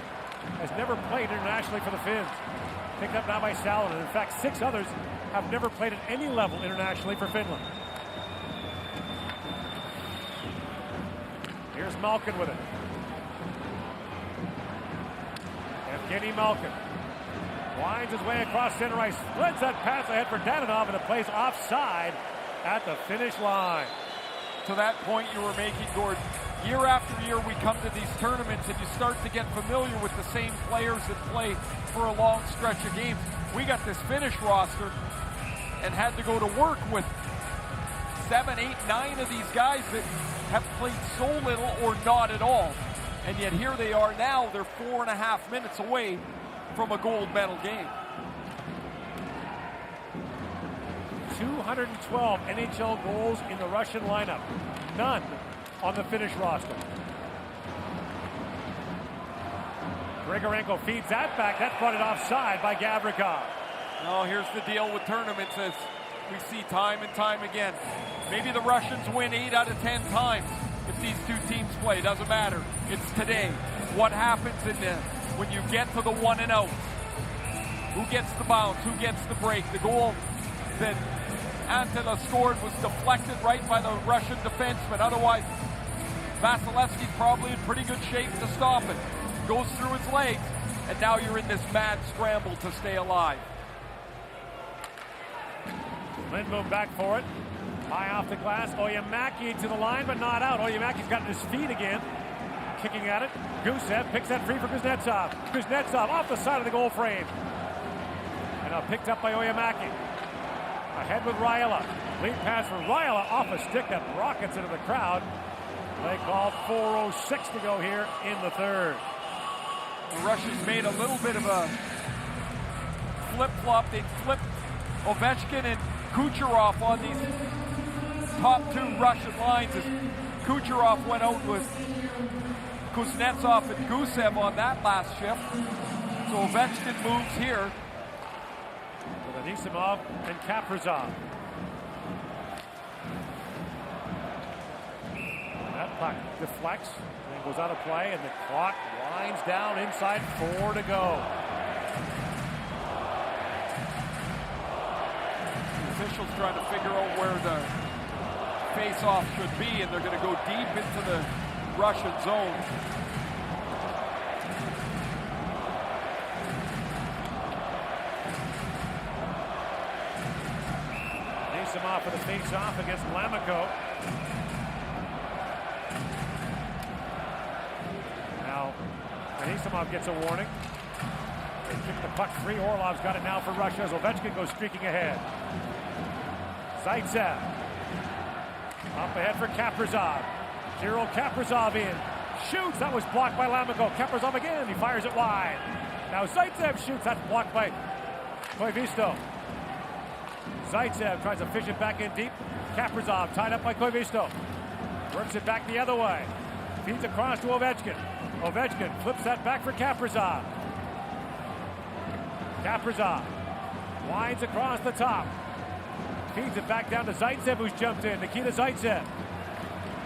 has never played internationally for the Finns. Picked up now by Salonen. In fact, 6 others have never played at any level internationally for Finland. Here's Malkin with it. Evgeny Malkin winds his way across center ice, splits that pass ahead for Dadonov, and it plays offside at the finish line. To that point you were making, Gordon, year after year we come to these tournaments and you start to get familiar with the same players that play for a long stretch of games. We got this Finnish roster and had to go to work with 7, 8, 9 of these guys that have played so little or not at all. And yet here they are now, they're 4.5 minutes away from a gold medal game. 212 NHL goals in the Russian lineup. None on the Finnish roster. Grigorenko feeds that back. That brought it offside by Gavrikov. No, here's the deal with tournaments, as we see time and time again. Maybe the Russians win 8 out of 10 times if these two teams play. Doesn't matter. It's today. What happens in the when you get to the 1 and out? Who gets the bounce? Who gets the break? The goal that Antila scored was deflected right by the Russian defenseman. Otherwise, Vasilevsky's probably in pretty good shape to stop it. Goes through his legs, and now you're in this mad scramble to stay alive. Lindblom back for it. High off the glass. Oyemaki to the line, but not out. Oyemaki's gotten his feet again. Kicking at it. Gusev picks that free for Kuznetsov. Kuznetsov off the side of the goal frame. And now picked up by Oyemaki. Ahead with Raila. Lead pass for Raila off a stick that rockets into the crowd. They call 4:06 to go here in the third. The Russians made a little bit of a flip-flop. They flipped Ovechkin and Kucherov on these top 2 Russian lines as Kucherov went out with Kuznetsov and Gusev on that last shift. So Ovechkin moves here. With Anisimov and Kaprizov. That puck deflects and goes out of play, and the clock winds down inside 4 to go. The officials trying to figure out where the face-off should be, and they're going to go deep into the Russian zone. Anisimov for the face-off against Lamico. Now, Anisimov gets a warning. They kick the puck free. Orlov's got it now for Russia as Ovechkin goes streaking ahead. Zaitsev. Up ahead for Kaprizov. Kirill Kaprizov in. Shoots. That was blocked by Lamico. Kaprizov again. He fires it wide. Now Zaitsev shoots. That's blocked by Koivisto. Zaitsev tries to fish it back in deep. Kaprizov tied up by Koivisto. Works it back the other way. Feeds across to Ovechkin. Ovechkin flips that back for Kaprizov. Kaprizov winds across the top. Feeds it back down to Zaitsev, who's jumped in. Nikita Zaitsev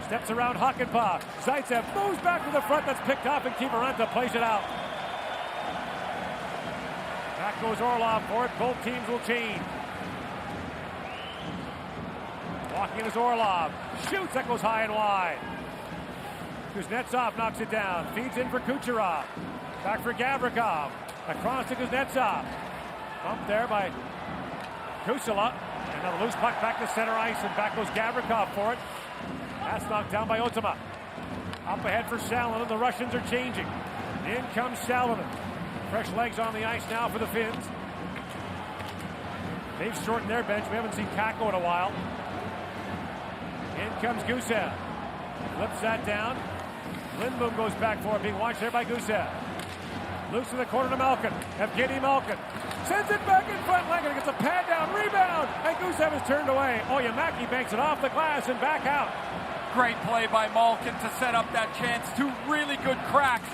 steps around Hakanpää. Zaitsev moves back to the front. That's picked off, and Kiviranta plays it out. Back goes Orlov for it. Both teams will change. Walking is Orlov. Shoots. That goes high and wide. Kuznetsov knocks it down. Feeds in for Kucherov. Back for Gavrikov. Across to Kuznetsov. Bumped there by Kusala. And now the loose puck back to center ice, and back goes Gavrikov for it. That's knocked down by Otama. Up ahead for Salonen. The Russians are changing. In comes Salonen. Fresh legs on the ice now for the Finns. They've shortened their bench. We haven't seen Kakko in a while. In comes Gusev. Flips that down. Lindblom goes back for it, being watched there by Gusev. Loose in the corner to Malkin. Evgeny Malkin sends it back in front. Langen gets a pad down, rebound, and Gusev is turned away. Oyemaki banks it off the glass and back out. Great play by Malkin to set up that chance. Two really good cracks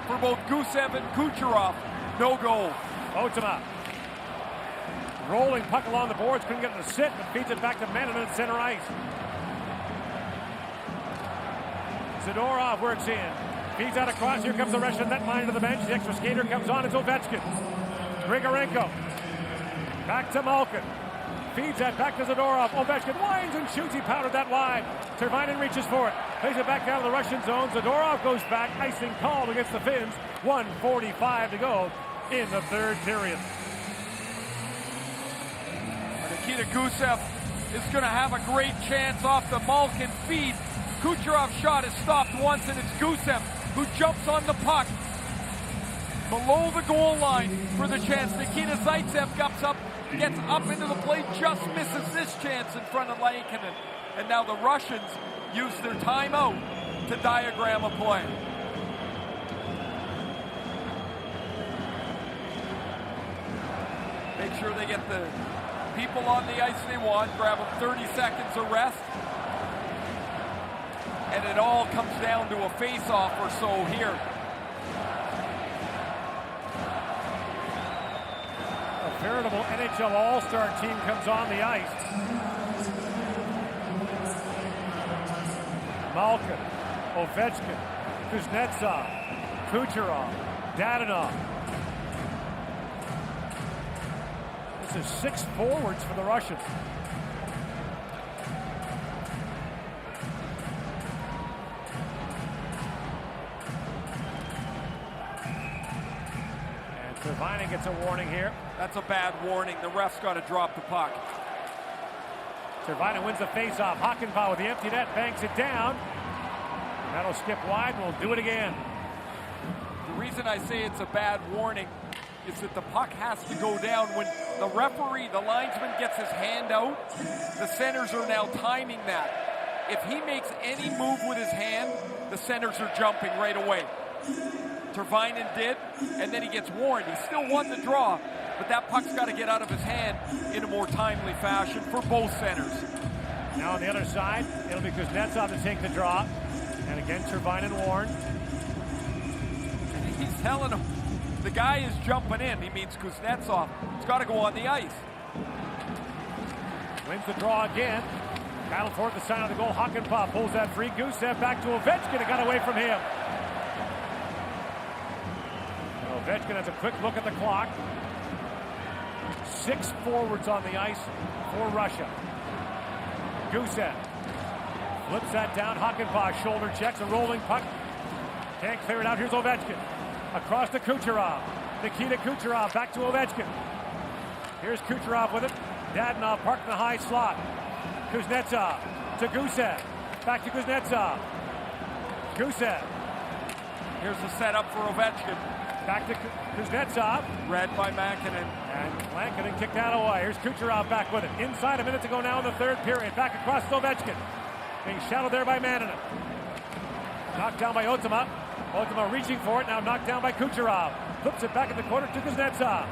for both Gusev and Kucherov. No goal. Otema. Rolling puck along the boards, couldn't get it to sit, but feeds it back to Mannanen at center ice. Zadorov works in. Feeds out across. Here comes the Russian netminder to the bench. The extra skater comes on. It's Ovechkin. Grigorenko. Back to Malkin. Feeds that back to Zadorov. Ovechkin winds and shoots. He powdered that wide. Tervainen reaches for it. Plays it back down to the Russian zone. Zadorov goes back. Icing called against the Finns. 1:45 to go in the third period. Nikita Gusev is going to have a great chance off the Malkin feed. Kucherov's shot is stopped once, and it's Gusev who jumps on the puck below the goal line for the chance. Nikita Zaitsev gets up into the play, just misses this chance in front of Lankinen. And now the Russians use their timeout to diagram a play. Make sure they get the people on the ice they want, grab them 30 seconds of rest. And it all comes down to a face-off or so here. A veritable NHL All-Star team comes on the ice. Malkin, Ovechkin, Kuznetsov, Kucherov, Dadonov. This is 6 forwards for the Russians. And Tervainen gets a warning here. That's a bad warning. The ref's got to drop the puck. Tervainen wins the faceoff. Hakanpää with the empty net, banks it down. That'll skip wide, and we'll do it again. The reason I say it's a bad warning is that the puck has to go down. When the referee, the linesman, gets his hand out, the centers are now timing that. If he makes any move with his hand, the centers are jumping right away. Tervainen did, and then he gets warned. He still won the draw, but that puck's got to get out of his hand in a more timely fashion for both centers. Now on the other side, it'll be Kuznetsov to take the draw. And again, Tervainen warned. He's telling him, the guy is jumping in. He means Kuznetsov. He's got to go on the ice. Wins the draw again. Battle for it, the sign of the goal. Hakanpää pulls that free. Gusev back to Ovechkin. It got away from him. And Ovechkin has a quick look at the clock. 6 forwards on the ice for Russia. Gusev flips that down. Hakanpää shoulder checks. A rolling puck. Can't clear it out. Here's Ovechkin. Across to Kucherov. Nikita Kucherov back to Ovechkin. Here's Kucherov with it. Dadonov parked in the high slot. Kuznetsov to Gusev. Back to Kuznetsov. Gusev. Here's the setup for Ovechkin. Back to Kuznetsov. Read by Makinen. And Lankinen kicked that away. Here's Kucherov back with it. Inside a minute to go now in the third period. Back across to Ovechkin. Being shadowed there by Mannanen. Knocked down by Otema. Otema reaching for it. Now knocked down by Kucherov. Flips it back in the corner to Kuznetsov.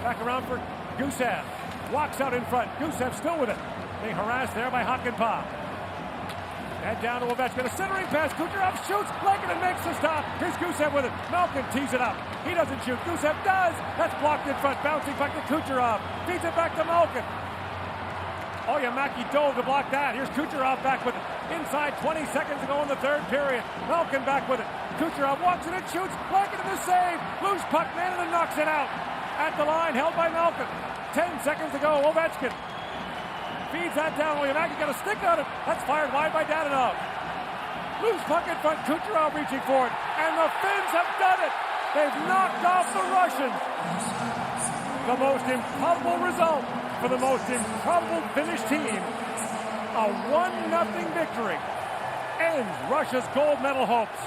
Back around for Gusev. Walks out in front. Gusev still with it. Being harassed there by Hakanpää. Head down to Ovechkin. A centering pass. Kucherov shoots. Lankinen makes the stop. Here's Gusev with it. Malkin tees it up. He doesn't shoot. Gusev does. That's blocked in front. Bouncing back to Kucherov. Feeds it back to Malkin. Oyamaki dove to block that. Here's Kucherov back with it. Inside 20 seconds to go in the third period. Malkin back with it. Kucherov walks it and shoots. Lankinen the save. Loose puck. Mannanen knocks it out. At the line, held by Malkin. 10 seconds to go. Ovechkin feeds that down. Oyamaki got a stick on it. That's fired wide by Dadonov. Loose puck in front. Kucherov reaching for it. And the Finns have done it. They've knocked off the Russians. The most improbable result for the most improbable Finnish team. A 1-0 victory ends Russia's gold medal hopes.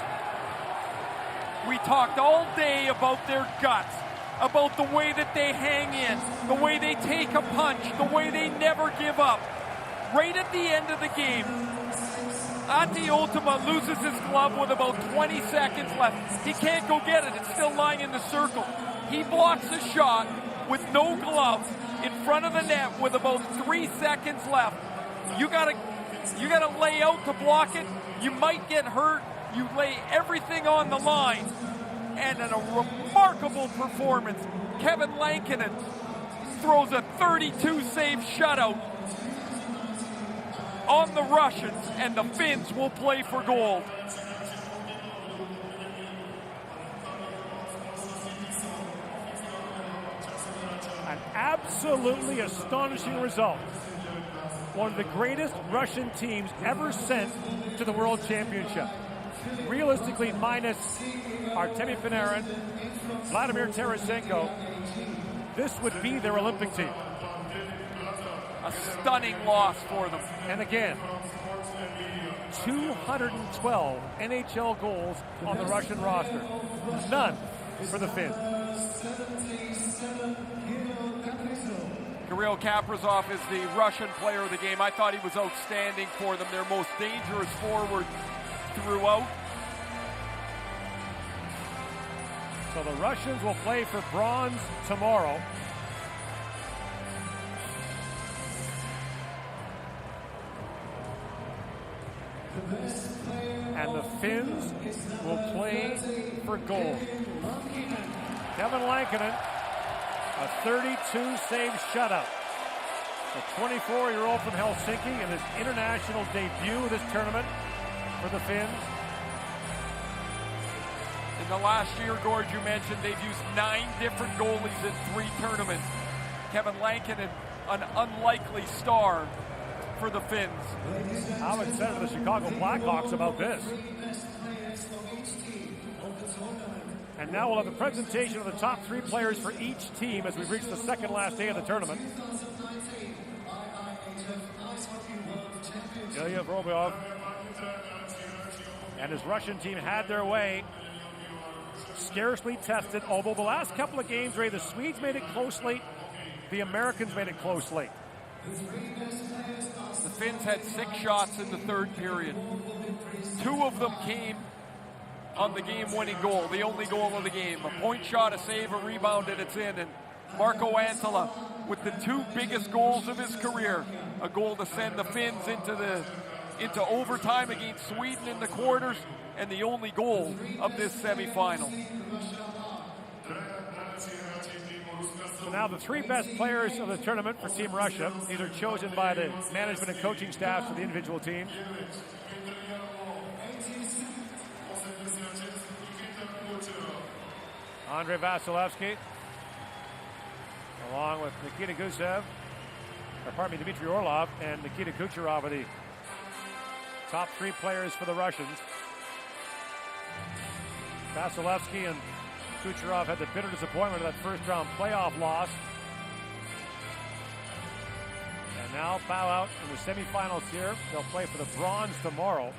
We talked all day about their guts, about the way that they hang in, the way they take a punch, the way they never give up. Right at the end of the game, Antti Otema loses his glove with about 20 seconds left. He can't go get it. It's still lying in the circle. He blocks the shot with no glove in front of the net with about 3 seconds left. You gotta You got to lay out to block it. You might get hurt. You lay everything on the line. And in a remarkable performance, Kevin Lankinen throws a 32-save shutout on the Russians, and the Finns will play for gold. An absolutely astonishing result. One of the greatest Russian teams ever sent to the World Championship. Realistically, minus Artemi Panarin, Vladimir Tarasenko, this would be their Olympic team. A stunning loss for them. And again, 212 NHL goals on the Russian roster. None for the Finns. Kirill Kaprizov is the Russian player of the game. I thought he was outstanding for them. Their most dangerous forward throughout. So the Russians will play for bronze tomorrow. And the Finns will play for gold. Kevin Lankinen, a 32-save shutout. The 24-year-old from Helsinki in his international debut of this tournament for the Finns. In the last year, Gord, you mentioned they've used 9 different goalies in 3 tournaments. Kevin Lankinen, an unlikely star for the Finns. How excited are the Chicago Blackhawks about this? And now we'll have the presentation of the top 3 players for each team as we reach the second last day of the tournament. Ilya Vorobyov and his Russian team had their way. Scarcely tested, although the last couple of games, Ray, the Swedes made it close late, the Americans made it close late. The Finns had 6 shots in the third period. 2 of them came on the game-winning goal, the only goal of the game. A point shot, a save, a rebound, and it's in. And Marco Antala with the 2 biggest goals of his career. A goal to send the Finns into overtime against Sweden in the quarters, and the only goal of this semifinal. So now the 3 best players of the tournament for Team Russia, these are chosen by the management and coaching staffs for the individual teams. Andrei Vasilevsky, along with Nikita Gusev, Dmitry Orlov, and Nikita Kucherov are the top 3 players for the Russians. Vasilevsky and Kucherov had the bitter disappointment of that first-round playoff loss. And now bow out in the semifinals here. They'll play for the bronze tomorrow.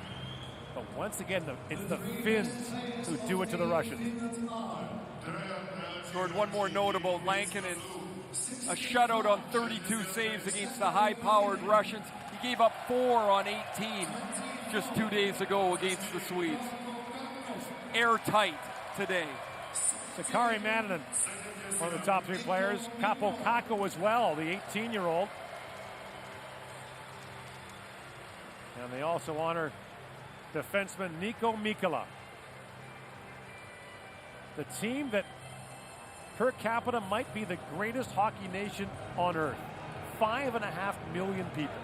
But once again, it's the Finns who do it to the Russians. Scored one more notable, Lankinen, a shutout on 32 saves against the high-powered Russians. He gave up 4 on 18 just 2 days ago against the Swedes. Airtight today. Sakari Mannanen, one of the top 3 players. Capo Kakko as well, the 18-year-old. And they also honor defenseman Nico Mikkola. The team that per capita might be the greatest hockey nation on earth. 5.5 million people.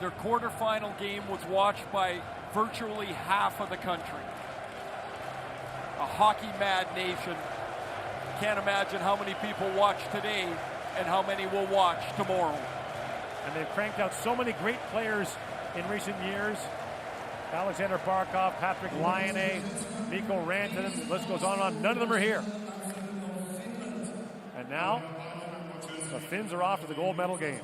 Their quarterfinal game was watched by virtually half of the country. A hockey-mad nation. Can't imagine how many people watch today and how many will watch tomorrow. And they've cranked out so many great players in recent years. Alexander Barkov, Patrick Laine, Mikko Rantanen, the list goes on and on. None of them are here. And now, the Finns are off to the gold medal game.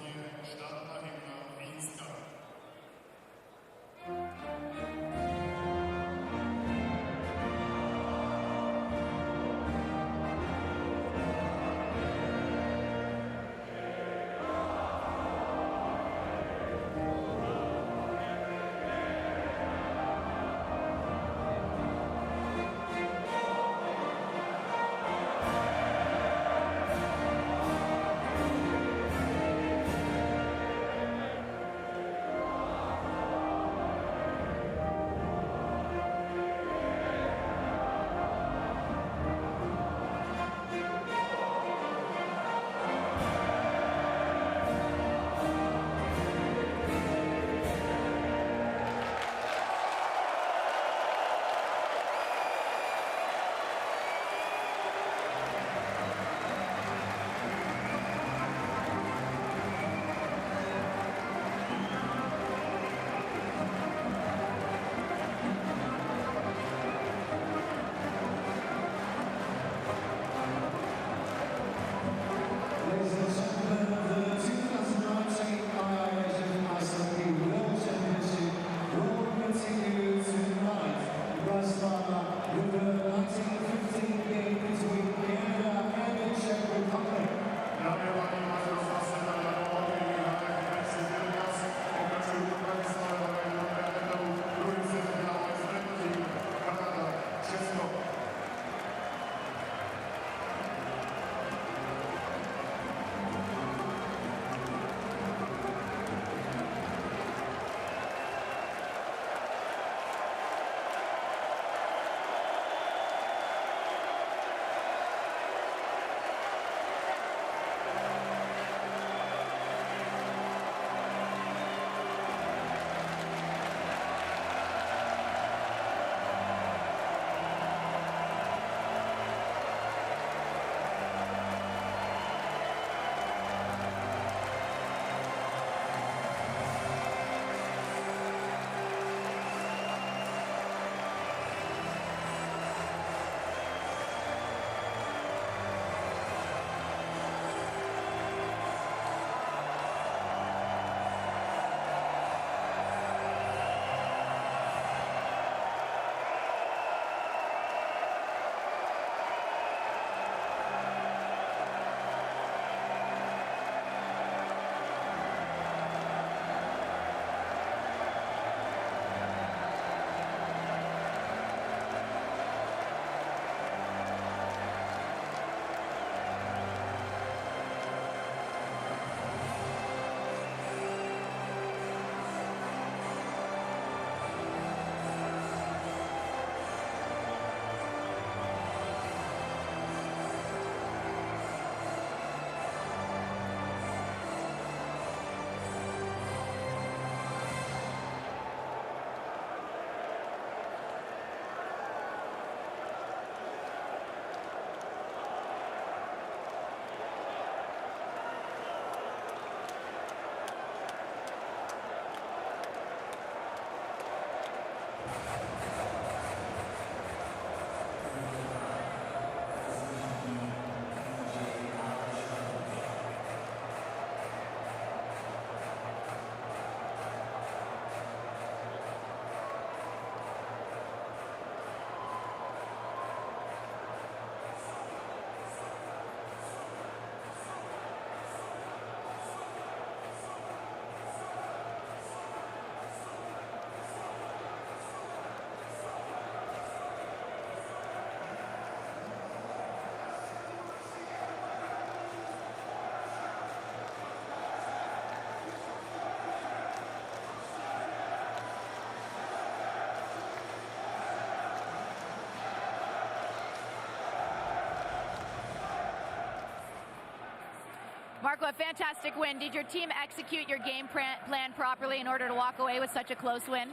Marco, a fantastic win. Did your team execute your game plan properly in order to walk away with such a close win?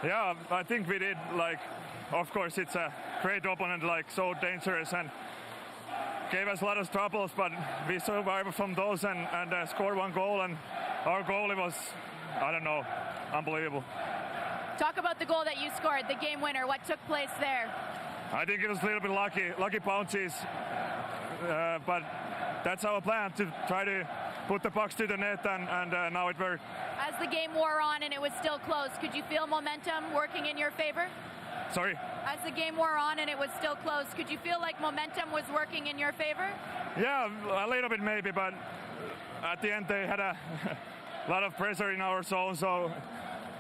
Yeah, I think we did. Like, of course, it's a great opponent, like so dangerous, and gave us a lot of troubles, but we survived from those and scored one goal, and our goalie was, I don't know, unbelievable. Talk about the goal that you scored, the game winner. What took place there? I think it was a little bit lucky bounces, but that's our plan, to try to put the pucks to the net, and now it worked. As the game wore on and it was still close, could you feel momentum working in your favor? Sorry? As the game wore on and it was still close, could you feel like momentum was working in your favor? Yeah, a little bit maybe, but at the end they had a lot of pressure in our zone, so,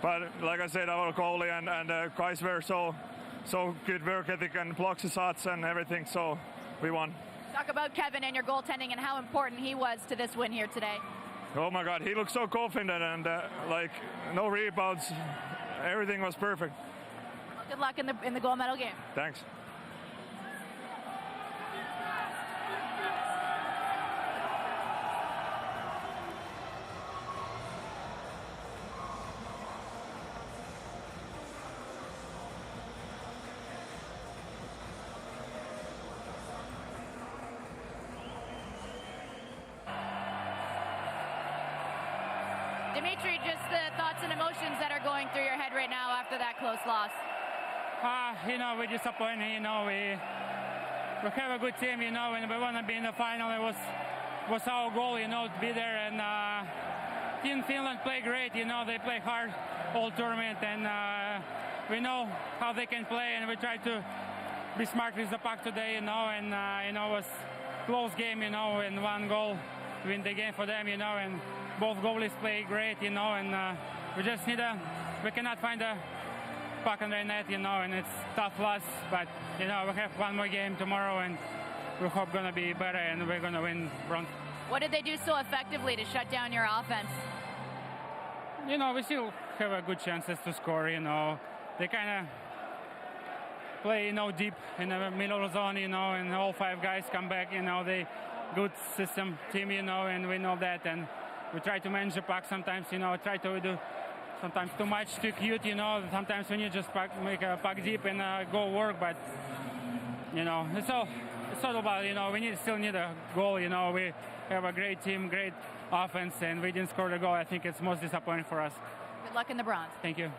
but like I said, our goalie and guys were so good work ethic and blocks the shots and everything, so we won. Talk about Kevin and your goaltending and how important he was to this win here today. Oh my God, he looked so confident, and like no rebounds, everything was perfect. Well, good luck in the gold medal game. Thanks. Dimitri, just the thoughts and emotions that are going through your head right now after that close loss. We're disappointed. We have a good team, and we want to be in the final. It was our goal, to be there. And Team Finland play great. They play hard all tournament, and we know how they can play. And we try to be smart with the puck today, and it was close game, and one goal win the game for them, and both goalies play great, and we just we cannot find a puck on the net, and it's tough loss, but, we have one more game tomorrow, and we hope gonna be better, and we're gonna win bronze. What did they do so effectively to shut down your offense? We still have good chances to score, They kind of play, deep in the middle of the zone, and all five guys come back, they good system team, and we know that, and we try to manage the puck sometimes, try to do sometimes too much, too cute, sometimes when you just make a puck deep and go work, but, it's all about, we still need a goal, we have a great team, great offense, and we didn't score the goal. I think it's most disappointing for us. Good luck in the bronze. Thank you.